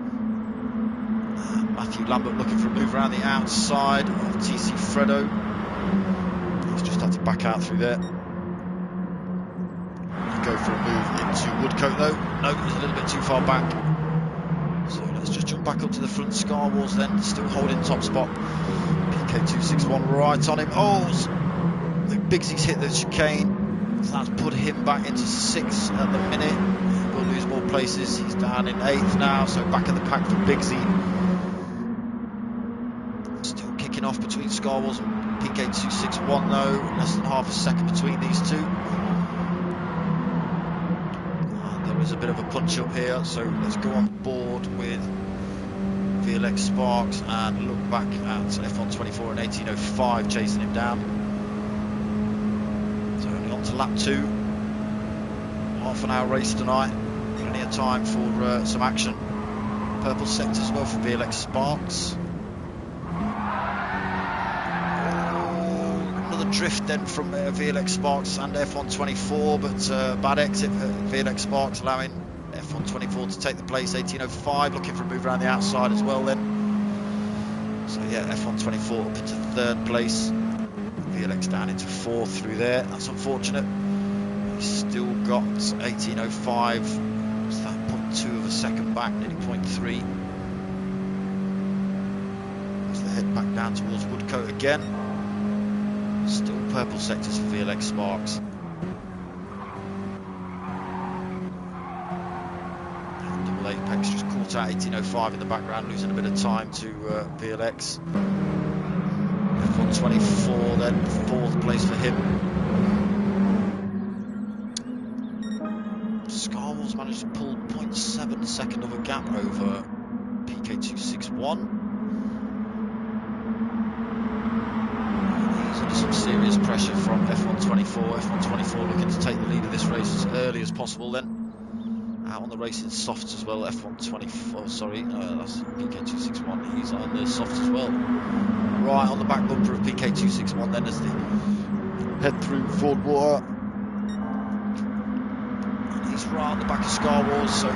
Speaker 1: Matthew Lambert looking for a move around the outside of TC Fredo. He's just had to back out through there. Go for a move into Woodcote though. No, he's a little bit too far back. So let's just jump back up to the front. Scar Wars then, still holding top spot. PK261 right on him. Oh, the Bigsy's hit the chicane. So that's put him back into 6th at the minute. We'll lose more places. He's down in 8th now, so back in the pack for Bigsy. Still kicking off between Scar Wars and PK261 though. Less than half a second between these two. There's a bit of a punch up here, so let's go on board with VLX Sparks and look back at F124 and 1805 chasing him down. So only on to lap 2. Half an hour race tonight, plenty of time for some action. Purple sector as well for VLX Sparks. Drift then from VLX Sparks and F124, but bad exit for VLX Sparks, allowing F124 to take the place. 1805 looking for a move around the outside as well then. So yeah, F124 up into 3rd place. VLX down into 4th through there. That's unfortunate. He's still got 1805. What's that? 0.2 of a second back, nearly 0.3. As they head back down towards Woodcote again. Still purple sectors for VLX Sparks. Double Apex just caught out 1805 in the background, losing a bit of time to VLX. F124 then, 4th place for him. Scar Wars managed to pull 0.7 second of a gap over PK261. Some serious pressure from F124. F124 looking to take the lead of this race as early as possible then. Out on the racing softs as well. F124, sorry, that's PK261. He's on the softs as well. Right on the back bumper of PK261 then as they head through Ford Water. And he's right on the back of Scar Wars, so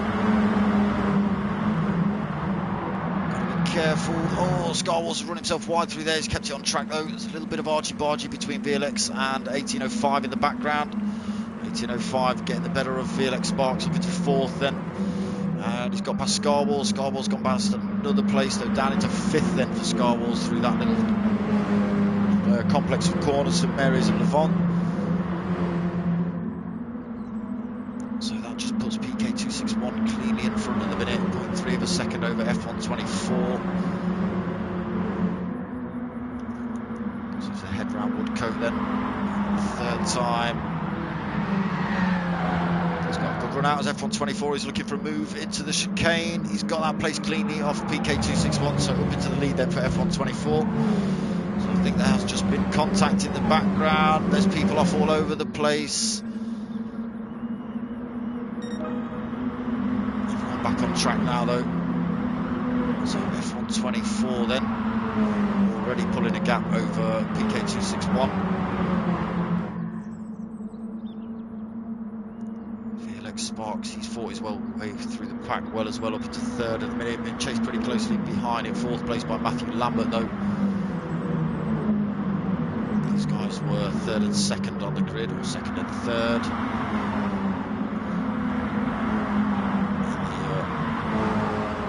Speaker 1: careful. Oh, Scar Wars has run himself wide through there. He's kept it on track though. There's a little bit of argy-bargy between VLX and 1805 in the background. 1805 getting the better of VLX Sparks up into 4th then. And he's got past Scar Wars. Scar Wars gone past another place though, down into 5th then for Scar Wars through that little complex of corners, St Mary's and Levant. So that just puts PK261 cleanly in front at the minute, 0.3 of a second over F124. So it's a head round Woodcote then. Third time. He's got a good run out as F124. He's looking for a move into the chicane. He's got that place cleanly off PK261, so up into the lead then for F124. So I think there has just been contact in the background. There's people off all over the place. Everyone back on track now though. So F124 then, already pulling a gap over PK261. Sparks, he's fought his way through the pack well as well, up into third at the minute, been chased pretty closely behind in fourth place by Matthew Lambert though. These guys were third and second on the grid, or second and third.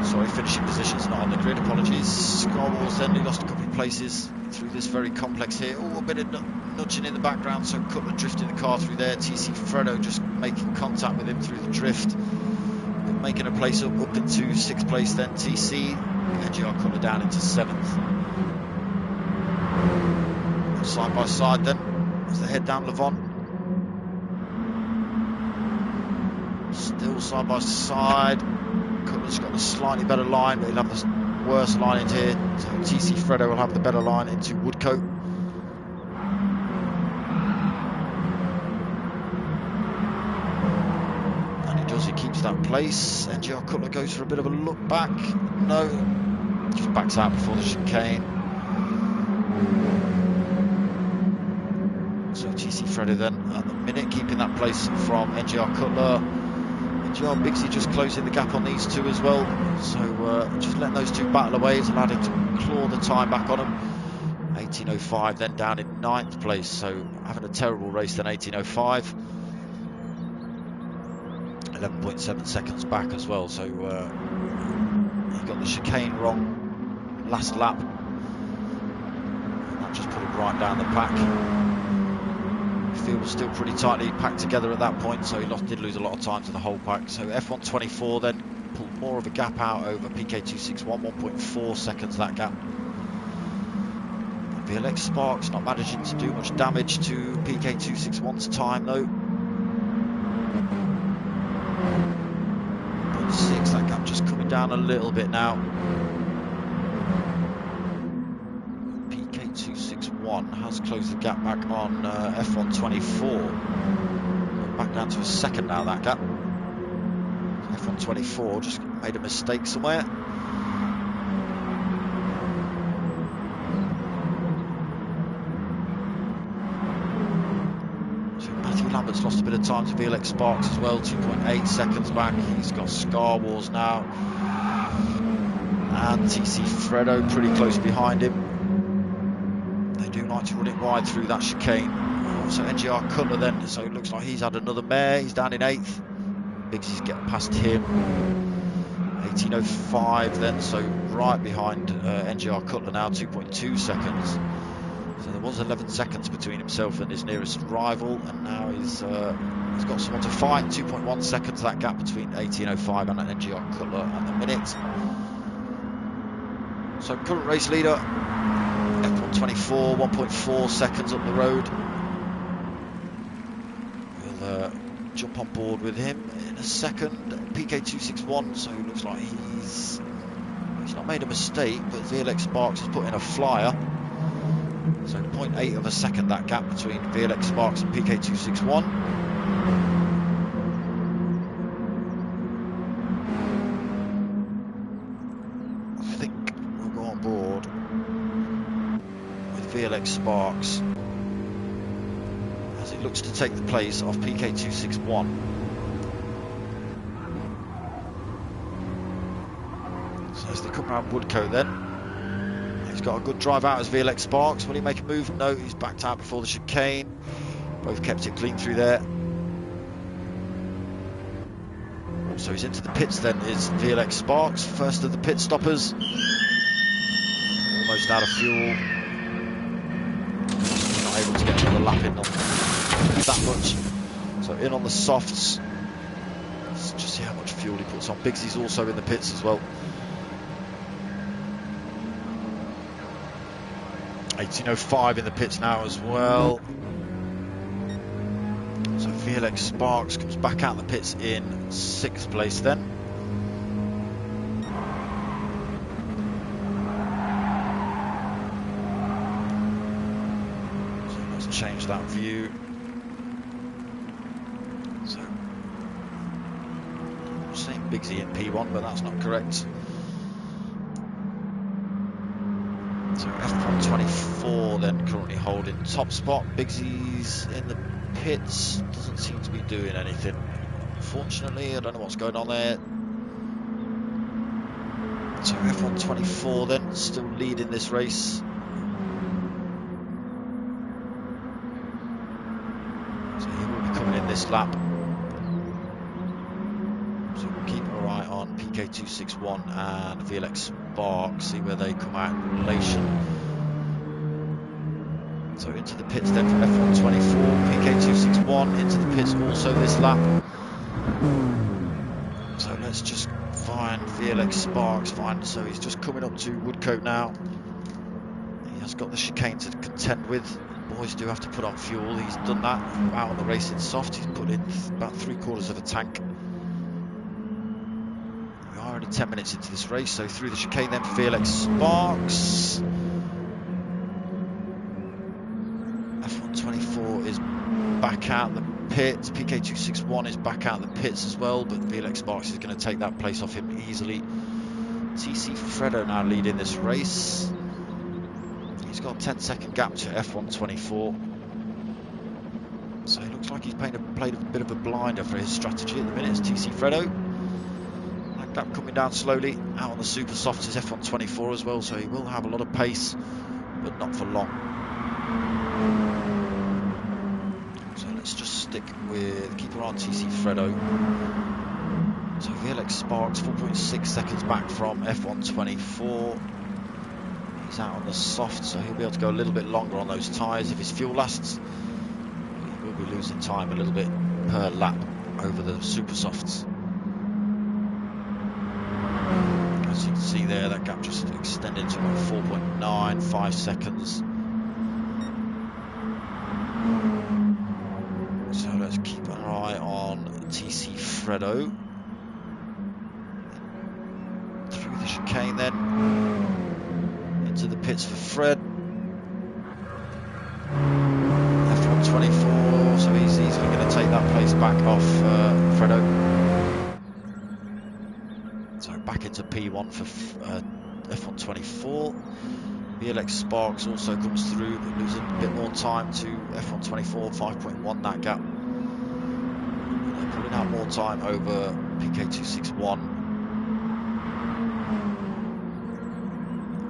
Speaker 1: Sorry, finishing positions not on the grid, apologies. Scarwars then, he lost a couple of places through this very complex here. Oh, a bit of nudging in the background, so Cutler drifting the car through there. TC Fredo just making contact with him through the drift, making a place up into 6th place then. TC, NGR Cutler down into 7th. Side by side then, as they head down Levon. Still side by side. Cutler's got a slightly better line, but he'll have the worse line into here. So TC Fredo will have the better line into Woodcote. And he does, he keeps that place. NGR Cutler goes for a bit of a look back. No, just backs out before the chicane. So TC Fredo then at the minute keeping that place from NGR Cutler. NGR Bigsy just closing the gap on these two as well, so just letting those two battle away has allowed him to claw the time back on him. 18.05 then down in 9th place, so having a terrible race then. 18.05, 11.7 seconds back as well, so he got the chicane wrong last lap, and that just put him right down the pack. Field was still pretty tightly packed together at that point, so he did lose a lot of time to the whole pack. So F124 then pulled more of a gap out over PK261, 1.4 seconds that gap. VLX Sparks not managing to do much damage to PK261's time though. 1.6, that gap just coming down a little bit now. PK261 has closed the gap back on F124. Back down to a second now, that gap. F124 just made a mistake somewhere. So Matthew Lambert's lost a bit of time to VLX Sparks as well, 2.8 seconds back. He's got Scar Wars now. And TC Fredo pretty close behind him. They do like to run it wide through that chicane. So NGR Cutler then, so it looks like he's had another mare. He's down in 8th. Biggsy's getting past him. 18.05 then, so right behind NGR Cutler now, 2.2 seconds. So there was 11 seconds between himself and his nearest rival, and now he's got someone to fight. 2.1 seconds that gap between 18.05 and NGR Cutler at the minute. So current race leader, F124, 1.4 seconds up the road. We'll jump on board with him in a second. PK261, so it looks like he's not made a mistake, but VLX Sparks has put in a flyer. So 0.8 of a second that gap between VLX Sparks and PK261. VLX Sparks as it looks to take the place of PK261. So as they come around Woodcote then, he's got a good drive out as VLX Sparks. Will he make a move? No, he's backed out before the chicane. Both kept it clean through there. So he's into the pits then, is VLX Sparks, first of the pit stoppers. Almost out of fuel. Able to get another lap in on that much, so in on the softs. Let's just see how much fuel he puts on. Bigsy's also in the pits as well. 18.05 in the pits now as well. So VLX Sparks comes back out the pits in 6th place then. So let's change that view. So I'm saying Bigsy in P1, but that's not correct. So F124 then currently holding top spot. Bigsy's in the pits, doesn't seem to be doing anything. Unfortunately, I don't know what's going on there. So F124 then still leading this race. So he will be coming in this lap. So we'll keep our eye on PK261 and VLX Spark, see where they come out in relation. So into the pits then from F124, PK261 into the pits also this lap. So let's just find VLX Sparks, so he's just coming up to Woodcote now. He has got the chicane to contend with. Boys do have to put on fuel, he's done that out on the racing soft. He's put in about 3/4 of a tank. We are only 10 minutes into this race, so through the chicane then for VLX Sparks. F124 is back out the pits. PK261 is back out the pits as well, but VLX Sparks is going to take that place off him easily. TC Fredo now leading this race. He's got a 10-second gap to F124. So it looks like he's played a bit of a blinder for his strategy at the minute. It's TC Fredo. That gap coming down slowly. Out on the super softs is F124 as well, so he will have a lot of pace, but not for long. So let's just stick with, keep her on TC Fredo. So VLX Sparks 4.6 seconds back from F124. He's out on the soft, so he'll be able to go a little bit longer on those tyres if his fuel lasts. He will be losing time a little bit per lap over the super softs. As you can see there, that gap just extended to about 4.95 seconds. So let's keep an eye on TC Fredo. Through the chicane then. Into the pits for Fred. F124, so he's easily going to take that place back off Fredo. So back into P1 for F124. VLX Sparks also comes through, but losing a bit more time to F124, 5.1 that gap. They're pulling out more time over PK261.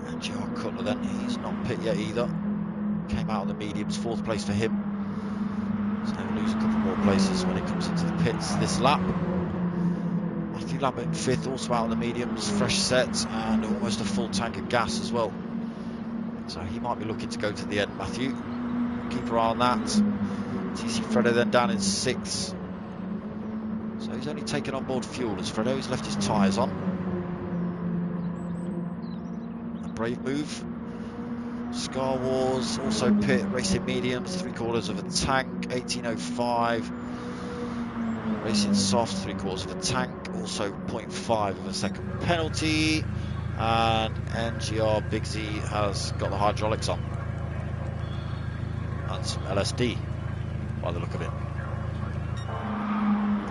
Speaker 1: NGR Cutler then, he's not pit yet either. Came out on the mediums, 4th place for him. So he'll lose a couple more places when he comes into the pits this lap. Matthew Lambert 5th, also out on the mediums, fresh set and almost a full tank of gas as well. So he might be looking to go to the end, Matthew. Keep our eye on that. TC Fredo then down in 6th. So he's only taken on board fuel as Fredo. He's left his tyres on. A brave move. Scar Wars also pit, racing mediums, 3/4 of a tank, 18.05. Racing soft, 3/4 of a tank, also 0.5 of a second penalty. And NGR Bigsy has got the hydraulics on. And some LSD, by the look of it.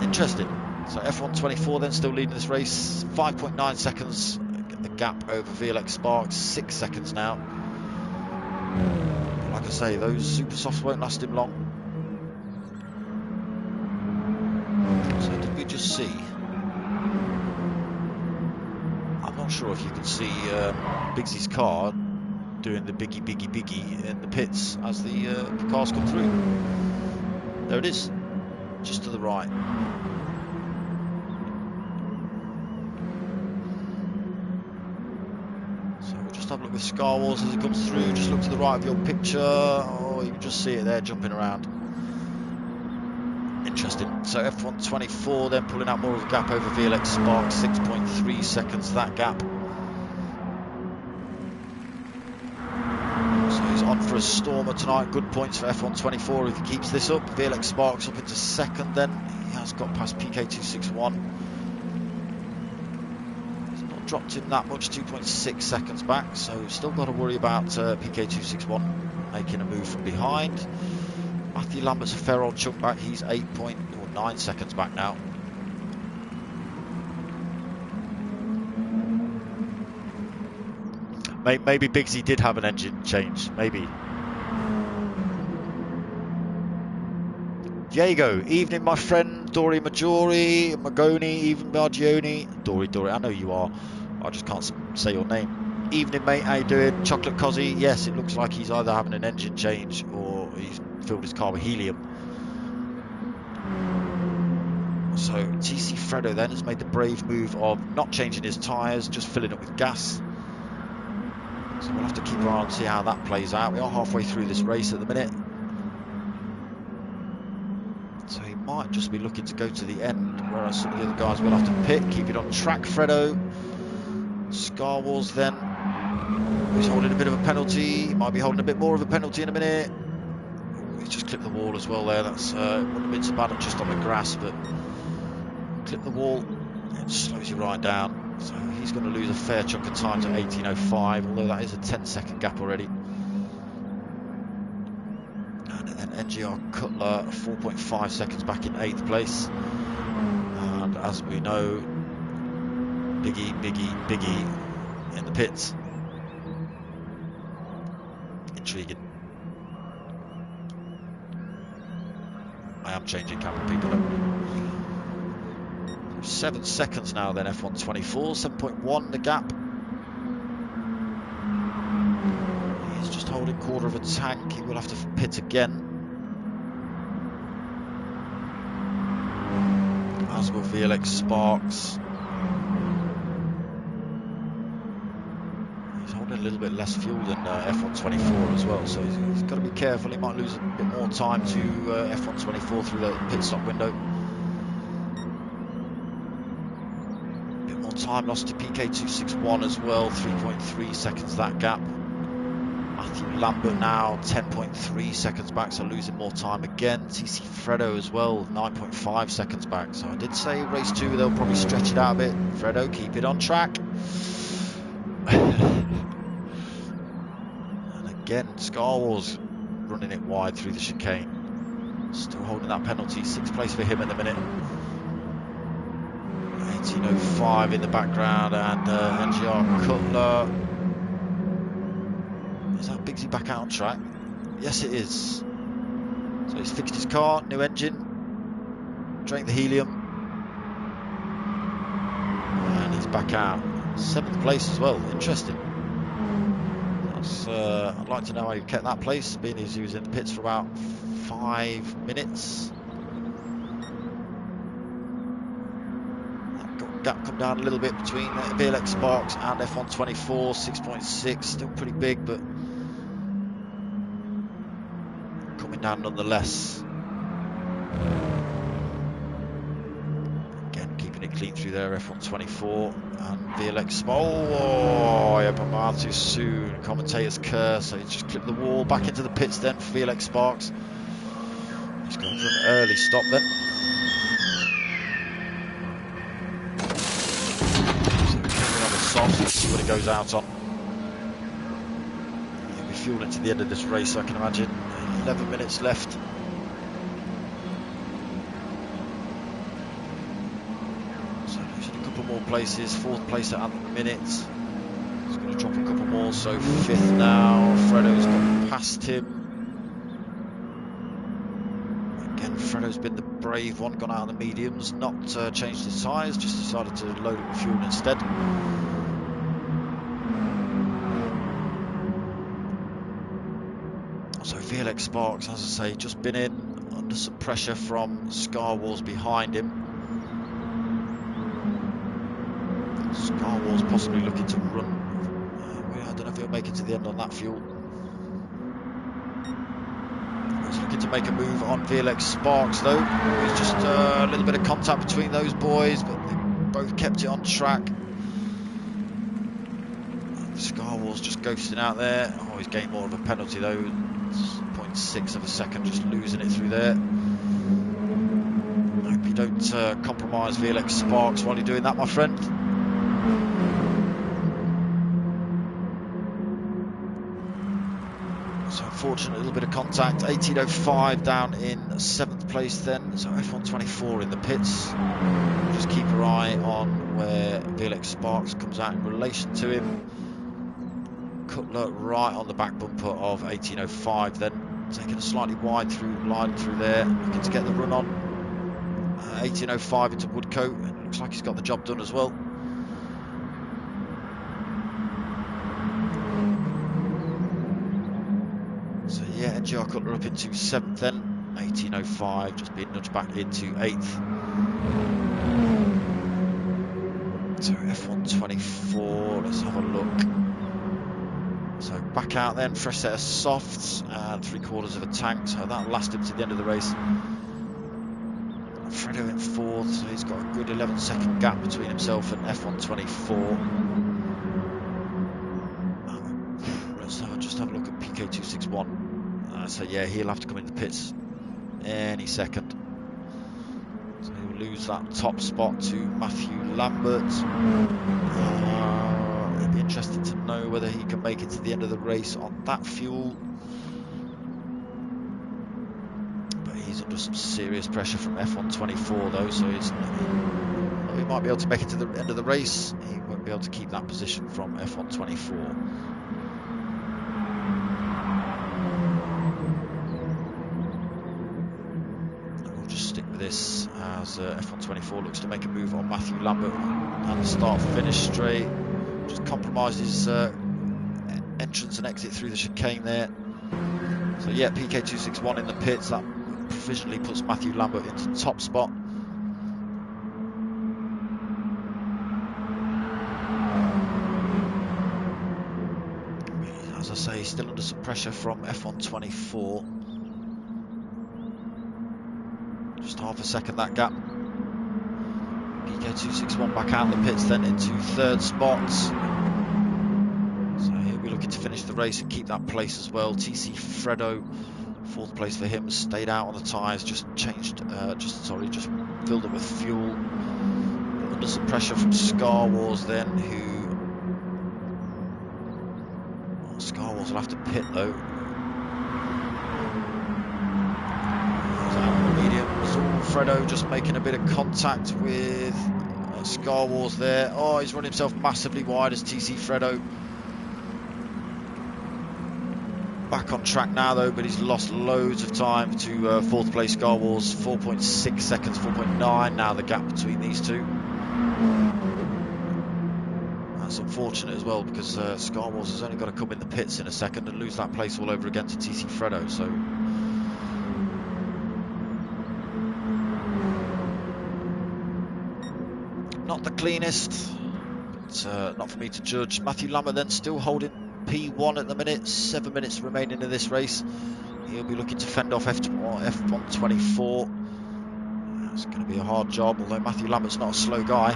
Speaker 1: Interesting. So F124 then still leading this race. 5.9 seconds, a gap over VLX Sparks, 6 seconds now. But like I say, those super softs won't last him long. So did we just see? I'm not sure if you can see Bigsy's car doing the biggie in the pits as the cars come through. There it is, just to the right. So we'll just have a look with Scar Wars as it comes through. Just look to the right of your picture. Oh, you can just see it there jumping around. Interesting. So F124 then pulling out more of a gap over VLX Spark, 6.3 seconds that gap. So he's on a stormer tonight. Good points for F124 if he keeps this up. VLX Sparks up into second then. He has got past PK261. He's not dropped him that much, 2.6 seconds back, so still got to worry about PK261 making a move from behind. Matthew Lambert's a fair old chunk back. He's 8.9 seconds back now. Maybe Biggsy did have an engine change, maybe. Diego, evening my friend. Dory Maggiore, Magoni, even Bargioni. Dory, I know you are. I just can't say your name. Evening mate, how you doing? Chocolate Cozzy, yes, it looks like he's either having an engine change or he's filled his car with helium. So TC Fredo then has made the brave move of not changing his tyres, just filling it with gas. So we'll have to keep our eye on and see how that plays out. We are halfway through this race at the minute. So he might just be looking to go to the end, whereas some of the other guys will have to pit. Keep it on track, Fredo. Scar Wars then. He's holding a bit of a penalty. He might be holding a bit more of a penalty in a minute. He's just clipped the wall as well there. That's wouldn't have been so bad just on the grass, but clip the wall, it slows you right down. So he's going to lose a fair chunk of time to 18.05, although that is a 10-second gap already. And then NGR Cutler, 4.5 seconds back in 8th place. And as we know, Biggie in the pits. Intriguing. I am changing camera, people. 7 seconds now then, F124, 7.1 the gap. He's just holding quarter of a tank. He will have to pit again. As will VLX Sparks. He's holding a little bit less fuel than F124 as well, so he's got to be careful. He might lose a bit more time to F124 through the pit stop window. Time lost to PK261 as well, 3.3 seconds that gap. Matthew Lambert now 10.3 seconds back, so losing more time again. TC Fredo as well, 9.5 seconds back. So I did say race 2 they'll probably stretch it out a bit. Fredo, keep it on track. And again, Scar Wars running it wide through the chicane. Still holding that penalty, 6th place for him at the minute. 18.05 in the background, and NGR Cutler. Is that Biggsy back out on track? Yes, it is. So he's fixed his car, new engine, drank the helium, and he's back out. 7th place as well. Interesting. That's, I'd like to know how he kept that place, being as he was in the pits for about 5 minutes. Gap come down a little bit between VLX Sparks and F124, 6.6, still pretty big, but coming down nonetheless. Again, keeping it clean through there, F124 and VLX Sparks. Oh, I opened my mouth too soon. Commentator's curse, so he just clipped the wall, back into the pits then for VLX Sparks. He's going for an early stop then. Let's see what it goes out on. He'll be fueling to the end of this race, I can imagine. 11 minutes left. So losing a couple more places. 4th place at the minute. He's going to drop a couple more, so 5th now. Fredo's got past him. Again, Fredo's been the brave one, gone out of the mediums, not changed his tyres, just decided to load it with fuel instead. So VLX Sparks, as I say, just been in under some pressure from Scar Wars behind him. Scar Wars possibly looking to run. I don't know if he'll make it to the end on that fuel. He's looking to make a move on VLX Sparks though. It's just a little bit of contact between those boys, but they both kept it on track. Scar Wars just ghosting out there. Oh, he's gained more of a penalty though. 0.6 of a second, just losing it through there. Hope you don't compromise VLX Sparks while you're doing that, my friend. So unfortunately, a little bit of contact. 18.05 down in 7th place then. So F124 in the pits. Just keep your eye on where VLX Sparks comes out in relation to him. Cutler right on the back bumper of 18.05 then. Taking a slightly wide line through there. Looking to get the run on. 18.05 into Woodcote. It looks like he's got the job done as well. So yeah, NGR Cutler up into 7th then. 18.05 just being nudged back into 8th. So F124, let's have a look. So back out then, fresh set of softs and 3/4 of a tank, so that'll last him to the end of the race. Fredo in 4th, so he's got a good 11-second gap between himself and F124. Let's just have a look at PK261. So yeah, he'll have to come in the pits any second. So he'll lose that top spot to Matthew Lambert. It'd be interesting to know whether he can make it to the end of the race on that fuel. But he's under some serious pressure from F124 though, so he might be able to make it to the end of the race. He won't be able to keep that position from F124. This as F124 looks to make a move on Matthew Lambert and the start-finish straight. Just compromised his entrance and exit through the chicane there. So yeah, PK261 in the pits. That provisionally puts Matthew Lambert into top spot. As I say, still under some pressure from F124. Just half a second that gap. PK261 back out the pits then into 3rd spot. So he'll be looking to finish the race and keep that place as well. TC Fredo, 4th place for him, stayed out on the tyres, just filled up with fuel. Under some pressure from Scar Wars then, Scar Wars will have to pit though. Fredo just making a bit of contact with Scar Wars there. Oh, he's run himself massively wide as TC Fredo. Back on track now though, but he's lost loads of time to 4th place Scar Wars. 4.6 seconds, 4.9 now the gap between these two. That's unfortunate as well because Scar Wars has only got to come in the pits in a second and lose that place all over again to TC Fredo. So not the cleanest, but not for me to judge. Matthew Lambert then still holding P1 at the minute, 7 minutes remaining in this race. He'll be looking to fend off F124. It's going to be a hard job, although Matthew Lambert's not a slow guy.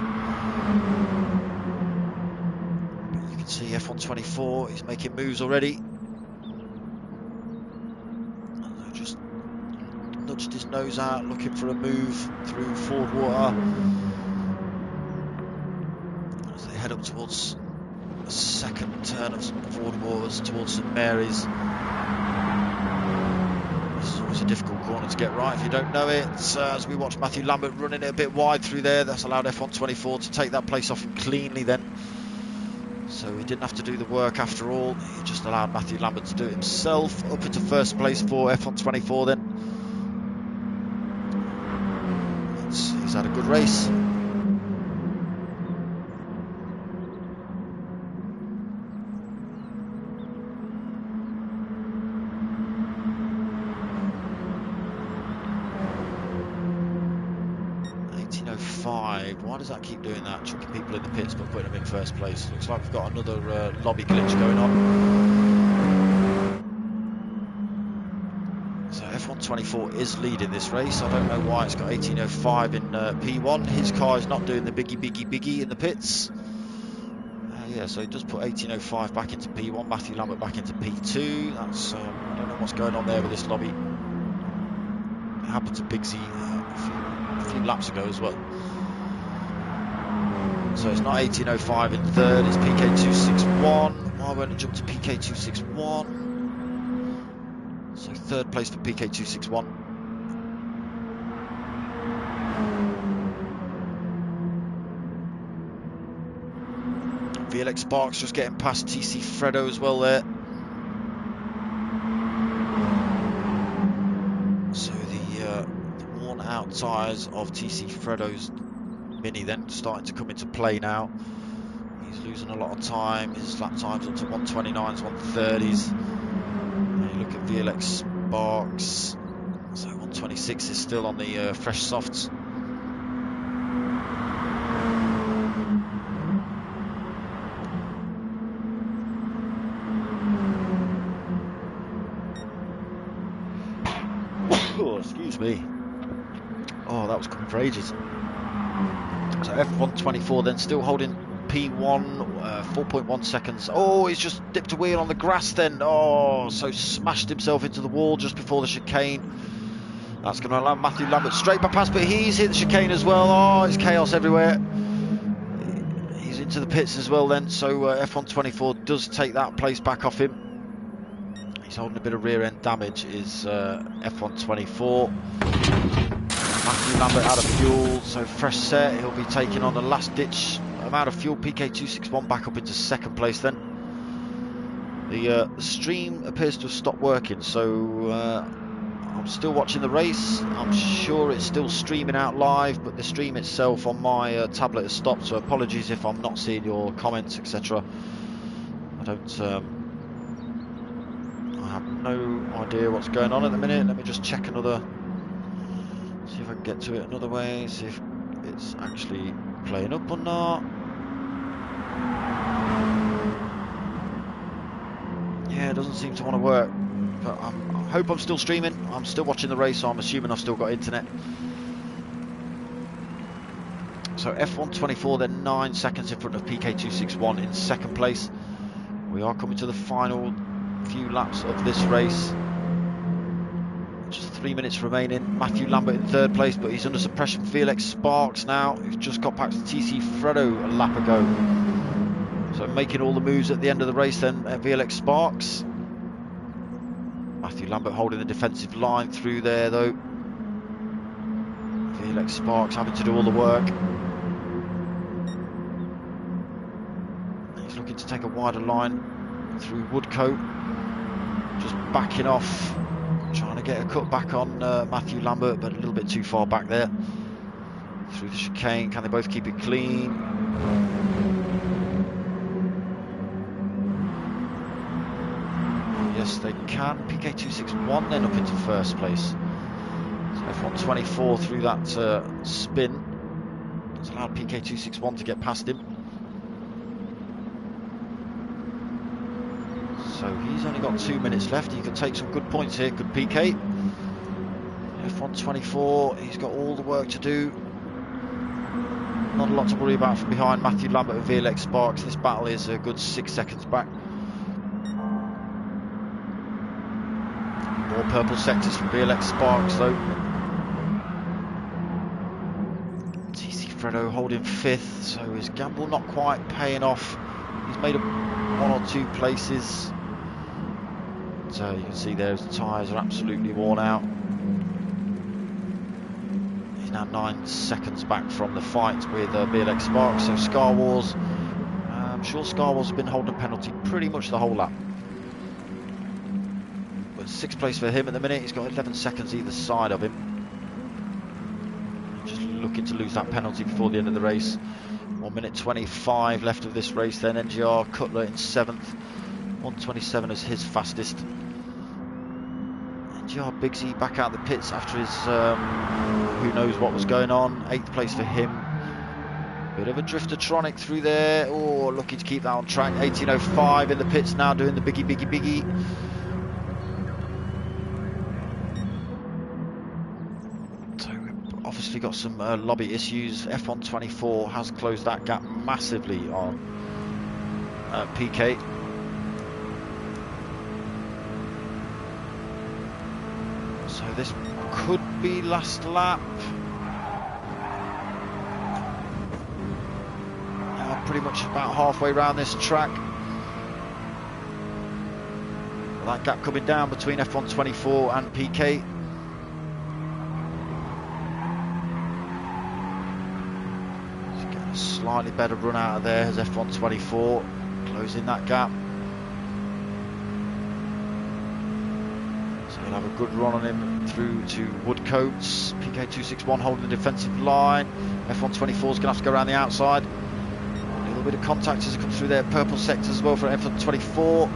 Speaker 1: But you can see F124, he's making moves already. Just nudged his nose out, looking for a move through Ford Water. Head up towards the second turn of Ford Waters towards St Mary's. This is always a difficult corner to get right if you don't know it. As we watch Matthew Lambert running it a bit wide through there, that's allowed F124 to take that place off him cleanly then. So he didn't have to do the work after all. He just allowed Matthew Lambert to do it himself. Up into 1st place for F124 then. He's had a good race. Why does that keep doing that? Chucking people in the pits but putting them in 1st place. Looks like we've got another lobby glitch going on. So F124 is leading this race. I don't know why it's got 18.05 in P1. His car is not doing the biggie in the pits. yeah, so he does put 18.05 back into P1, Matthew Lambert back into P2. That's, I don't know what's going on there with this lobby. It happened to Bigsy a few laps ago as well. So it's not 18.05 in third, it's PK261. Why won't it jump to PK261? So third place for PK261. VLX Sparks just getting past TC Fredo as well there. So the worn out tyres of TC Fredo's Mini then starting to come into play now. He's losing a lot of time. His lap time's up to 129s, 130s. And you look at VLX Sparks. So 126 is still on the fresh softs. Oh, excuse me. Oh, that was coming for ages. So F124 then still holding P1, 4.1 seconds. Oh, he's just dipped a wheel on the grass then. Oh, so smashed himself into the wall just before the chicane. That's going to allow Matthew Lambert straight bypass, but he's hit the chicane as well. Oh, it's chaos everywhere. He's into the pits as well then, so F124 does take that place back off him. He's holding a bit of rear end damage, is F124. Matthew Lambert out of fuel, so fresh set. He'll be taking on the last ditch amount of fuel. PK261 back up into second place then. The stream appears to have stopped working, so I'm still watching the race. I'm sure it's still streaming out live, but the stream itself on my tablet has stopped, so apologies if I'm not seeing your comments, etc. I don't... I have no idea what's going on at the minute. Let me just check another... See if I can get to it another way, see if it's actually playing up or not. Yeah, it doesn't seem to want to work. But I hope I'm still streaming. I'm still watching the race, so I'm assuming I've still got internet. So F124 then 9 seconds in front of PK261 in second place. We are coming to the final few laps of this race. Just 3 minutes remaining. Matthew Lambert in third place, but he's under suppression. VLX Sparks now, who's just got past TC Fredo a lap ago. So making all the moves at the end of the race then at VLX Sparks. Matthew Lambert holding the defensive line through there though. VLX Sparks having to do all the work. He's looking to take a wider line through Woodcote. Just backing off. Trying to get a cut back on Matthew Lambert, but a little bit too far back there. Through the chicane, can they both keep it clean? Yes, they can. PK261 then up into first place. So F124 through that spin. It's allowed PK261 to get past him. So he's only got 2 minutes left. He could take some good points here, could PK. F124, he's got all the work to do. Not a lot to worry about from behind Matthew Lambert and VLX Sparks. This battle is a good 6 seconds back. More purple sectors from VLX Sparks though. TC Fredo holding 5th, so his gamble not quite paying off. He's made up 1 or 2 places. So you can see there his tyres are absolutely worn out. He's now 9 seconds back from the fight with VLX Sparks. So Scar Wars, I'm sure Scar Wars have been holding a penalty pretty much the whole lap. But 6th place for him at the minute. He's got 11 seconds either side of him. Just looking to lose that penalty before the end of the race. 1 minute 25 left of this race then. NGR Cutler in 7th. 127 is his fastest. NGR Bigsy back out the pits after his who knows what was going on. 8th place for him. Bit of a driftertronic through there. Oh, looking to keep that on track. 18.05 in the pits now, doing the biggie. So we've obviously got some lobby issues. F124 has closed that gap massively on PK. So this could be last lap. Now pretty much about halfway around this track. That gap coming down between F124 and PK. Just getting a slightly better run out of there as F124 closing that gap. So we'll have a good run on him through to Woodcoats. PK261 holding the defensive line. F124 is going to have to go around the outside. A little bit of contact as it comes through their purple sector as well for F124.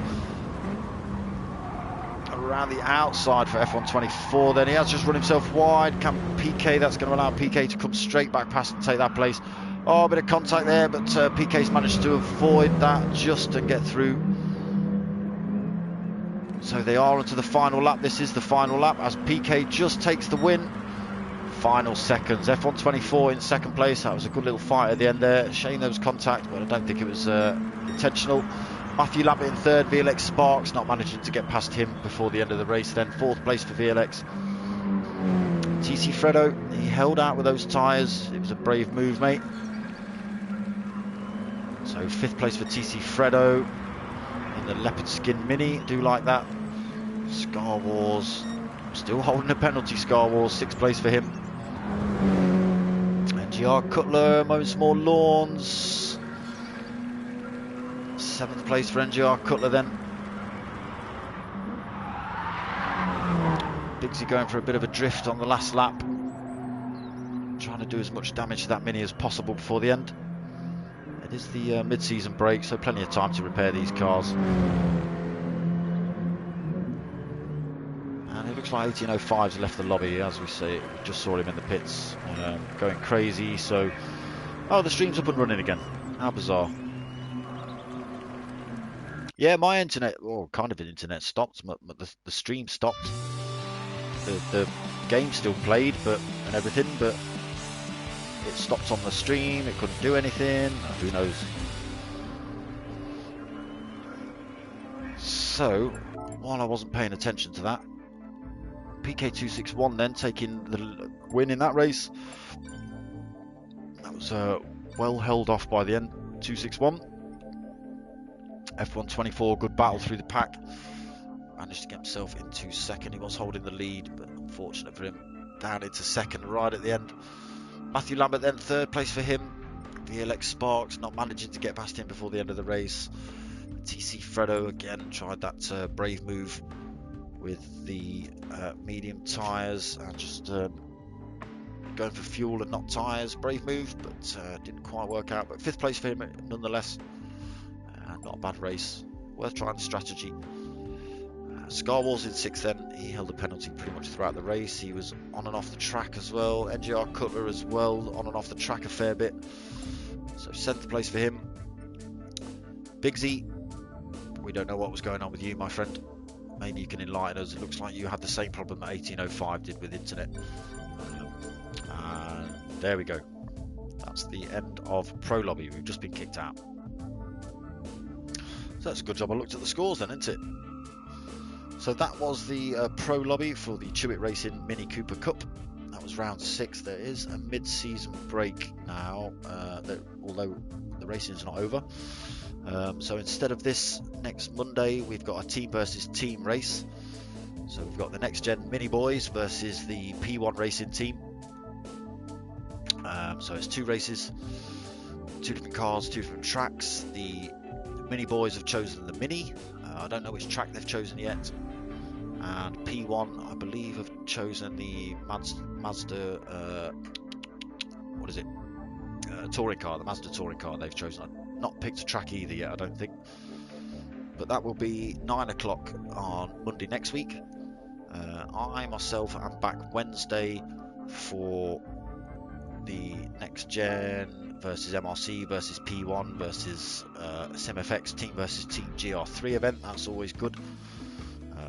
Speaker 1: Around the outside for F124, then he has just run himself wide. Can PK, that's going to allow PK to come straight back past and take that place. Oh, a bit of contact there, but PK's managed to avoid that just and get through. So they are onto the final lap. This is the final lap as PK just takes the win. Final seconds, F124 in second place. That was a good little fight at the end there. Shame there was contact, but I don't think it was intentional. Matthew Lambert in third, VLX Sparks not managing to get past him before the end of the race. Then fourth place for VLX. TC Fredo, he held out with those tyres. It was a brave move, mate. So fifth place for TC Fredo in the leopard skin mini. Do like that. Scar Wars still holding a penalty. Scar Wars, sixth place for him. NGR Cutler, moments more lawns. Seventh place for NGR Cutler then. Bigsy going for a bit of a drift on the last lap. Trying to do as much damage to that mini as possible before the end. It is the mid-season break, so plenty of time to repair these cars. And it looks like 1805's left the lobby, as we say. We just saw him in the pits, going crazy. So, oh, the stream's up and running again. How bizarre. Yeah, my internet, well, kind of an internet stopped. The stream stopped. The game still played, and everything, but it stopped on the stream. It couldn't do anything. Who knows? So, while I wasn't paying attention to that, PK261 then taking the win in that race. That was well held off by the end. 261. F124, good battle through the pack. Managed to get himself into second. He was holding the lead, but unfortunate for him, down into second right at the end. Matthew Lambert then third place for him. VLX Sparks not managing to get past him before the end of the race. TC Fredo again tried that brave move with the medium tyres and just going for fuel and not tyres. Brave move, but didn't quite work out. But fifth place for him nonetheless. Not a bad race, worth trying the strategy. Scar Wars in sixth then, he held a penalty pretty much throughout the race. He was on and off the track as well. NGR Cutler as well, on and off the track a fair bit. So seventh place for him. Bigsy, we don't know what was going on with you, my friend. Maybe you can enlighten us. It looks like you had the same problem that 1805 did with internet. And there we go. That's the end of Pro Lobby. We've just been kicked out. So that's a good job I looked at the scores then, isn't it? So that was the Pro Lobby for the Chewitt Racing Mini Cooper Cup. That was round 6. There is a mid-season break now, although the racing is not over. So instead of this, next Monday we've got a team versus team race. So we've got the Next Gen Mini Boys versus the P1 Racing team. So it's 2 races, 2 different cars, 2 different tracks. The Mini Boys have chosen the Mini. I don't know which track they've chosen yet. And P1, I believe, have chosen the Mazda, what is it? Touring car, the Mazda touring car they've chosen. I've not picked a track either yet, I don't think. But that will be 9 o'clock on Monday next week. I myself am back Wednesday for the Next Gen versus MRC versus P1 versus SimFX team versus Team GR3 event. That's always good.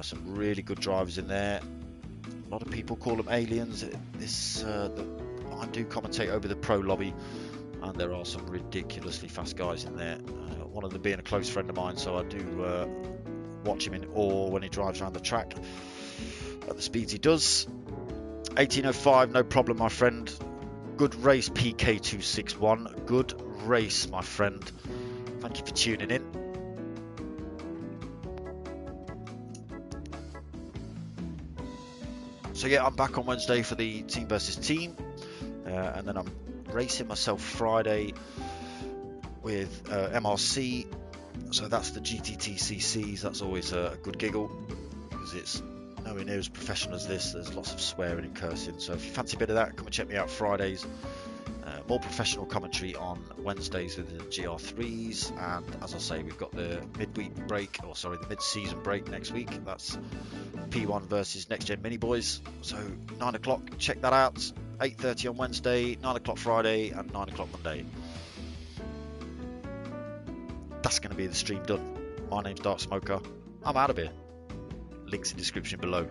Speaker 1: Some really good drivers in there. A lot of people call them aliens. I do commentate over the Pro Lobby. and there are some ridiculously fast guys in there. One of them being a close friend of mine, so I do watch him in awe when he drives around the track at the speeds he does. 18:05, no problem, my friend. Good race, PK261. Good race, my friend. Thank you for tuning in. So yeah, I'm back on Wednesday for the team versus team, and then I'm racing myself Friday with MRC. So that's the GTTCCs. That's always a good giggle because it's nowhere near as professional as this. There's lots of swearing and cursing. So if you fancy a bit of that, come and check me out Fridays. More professional commentary on Wednesdays with the GR3s, and as I say, we've got the midweek break, or sorry, the mid-season break next week. That's P1 versus Next Gen Mini Boys. So 9 o'clock, check that out. 8:30 on Wednesday, 9 o'clock Friday, and 9 o'clock Monday. That's going to be the stream done. My name's Darksmoka. I'm out of here. Links in the description below.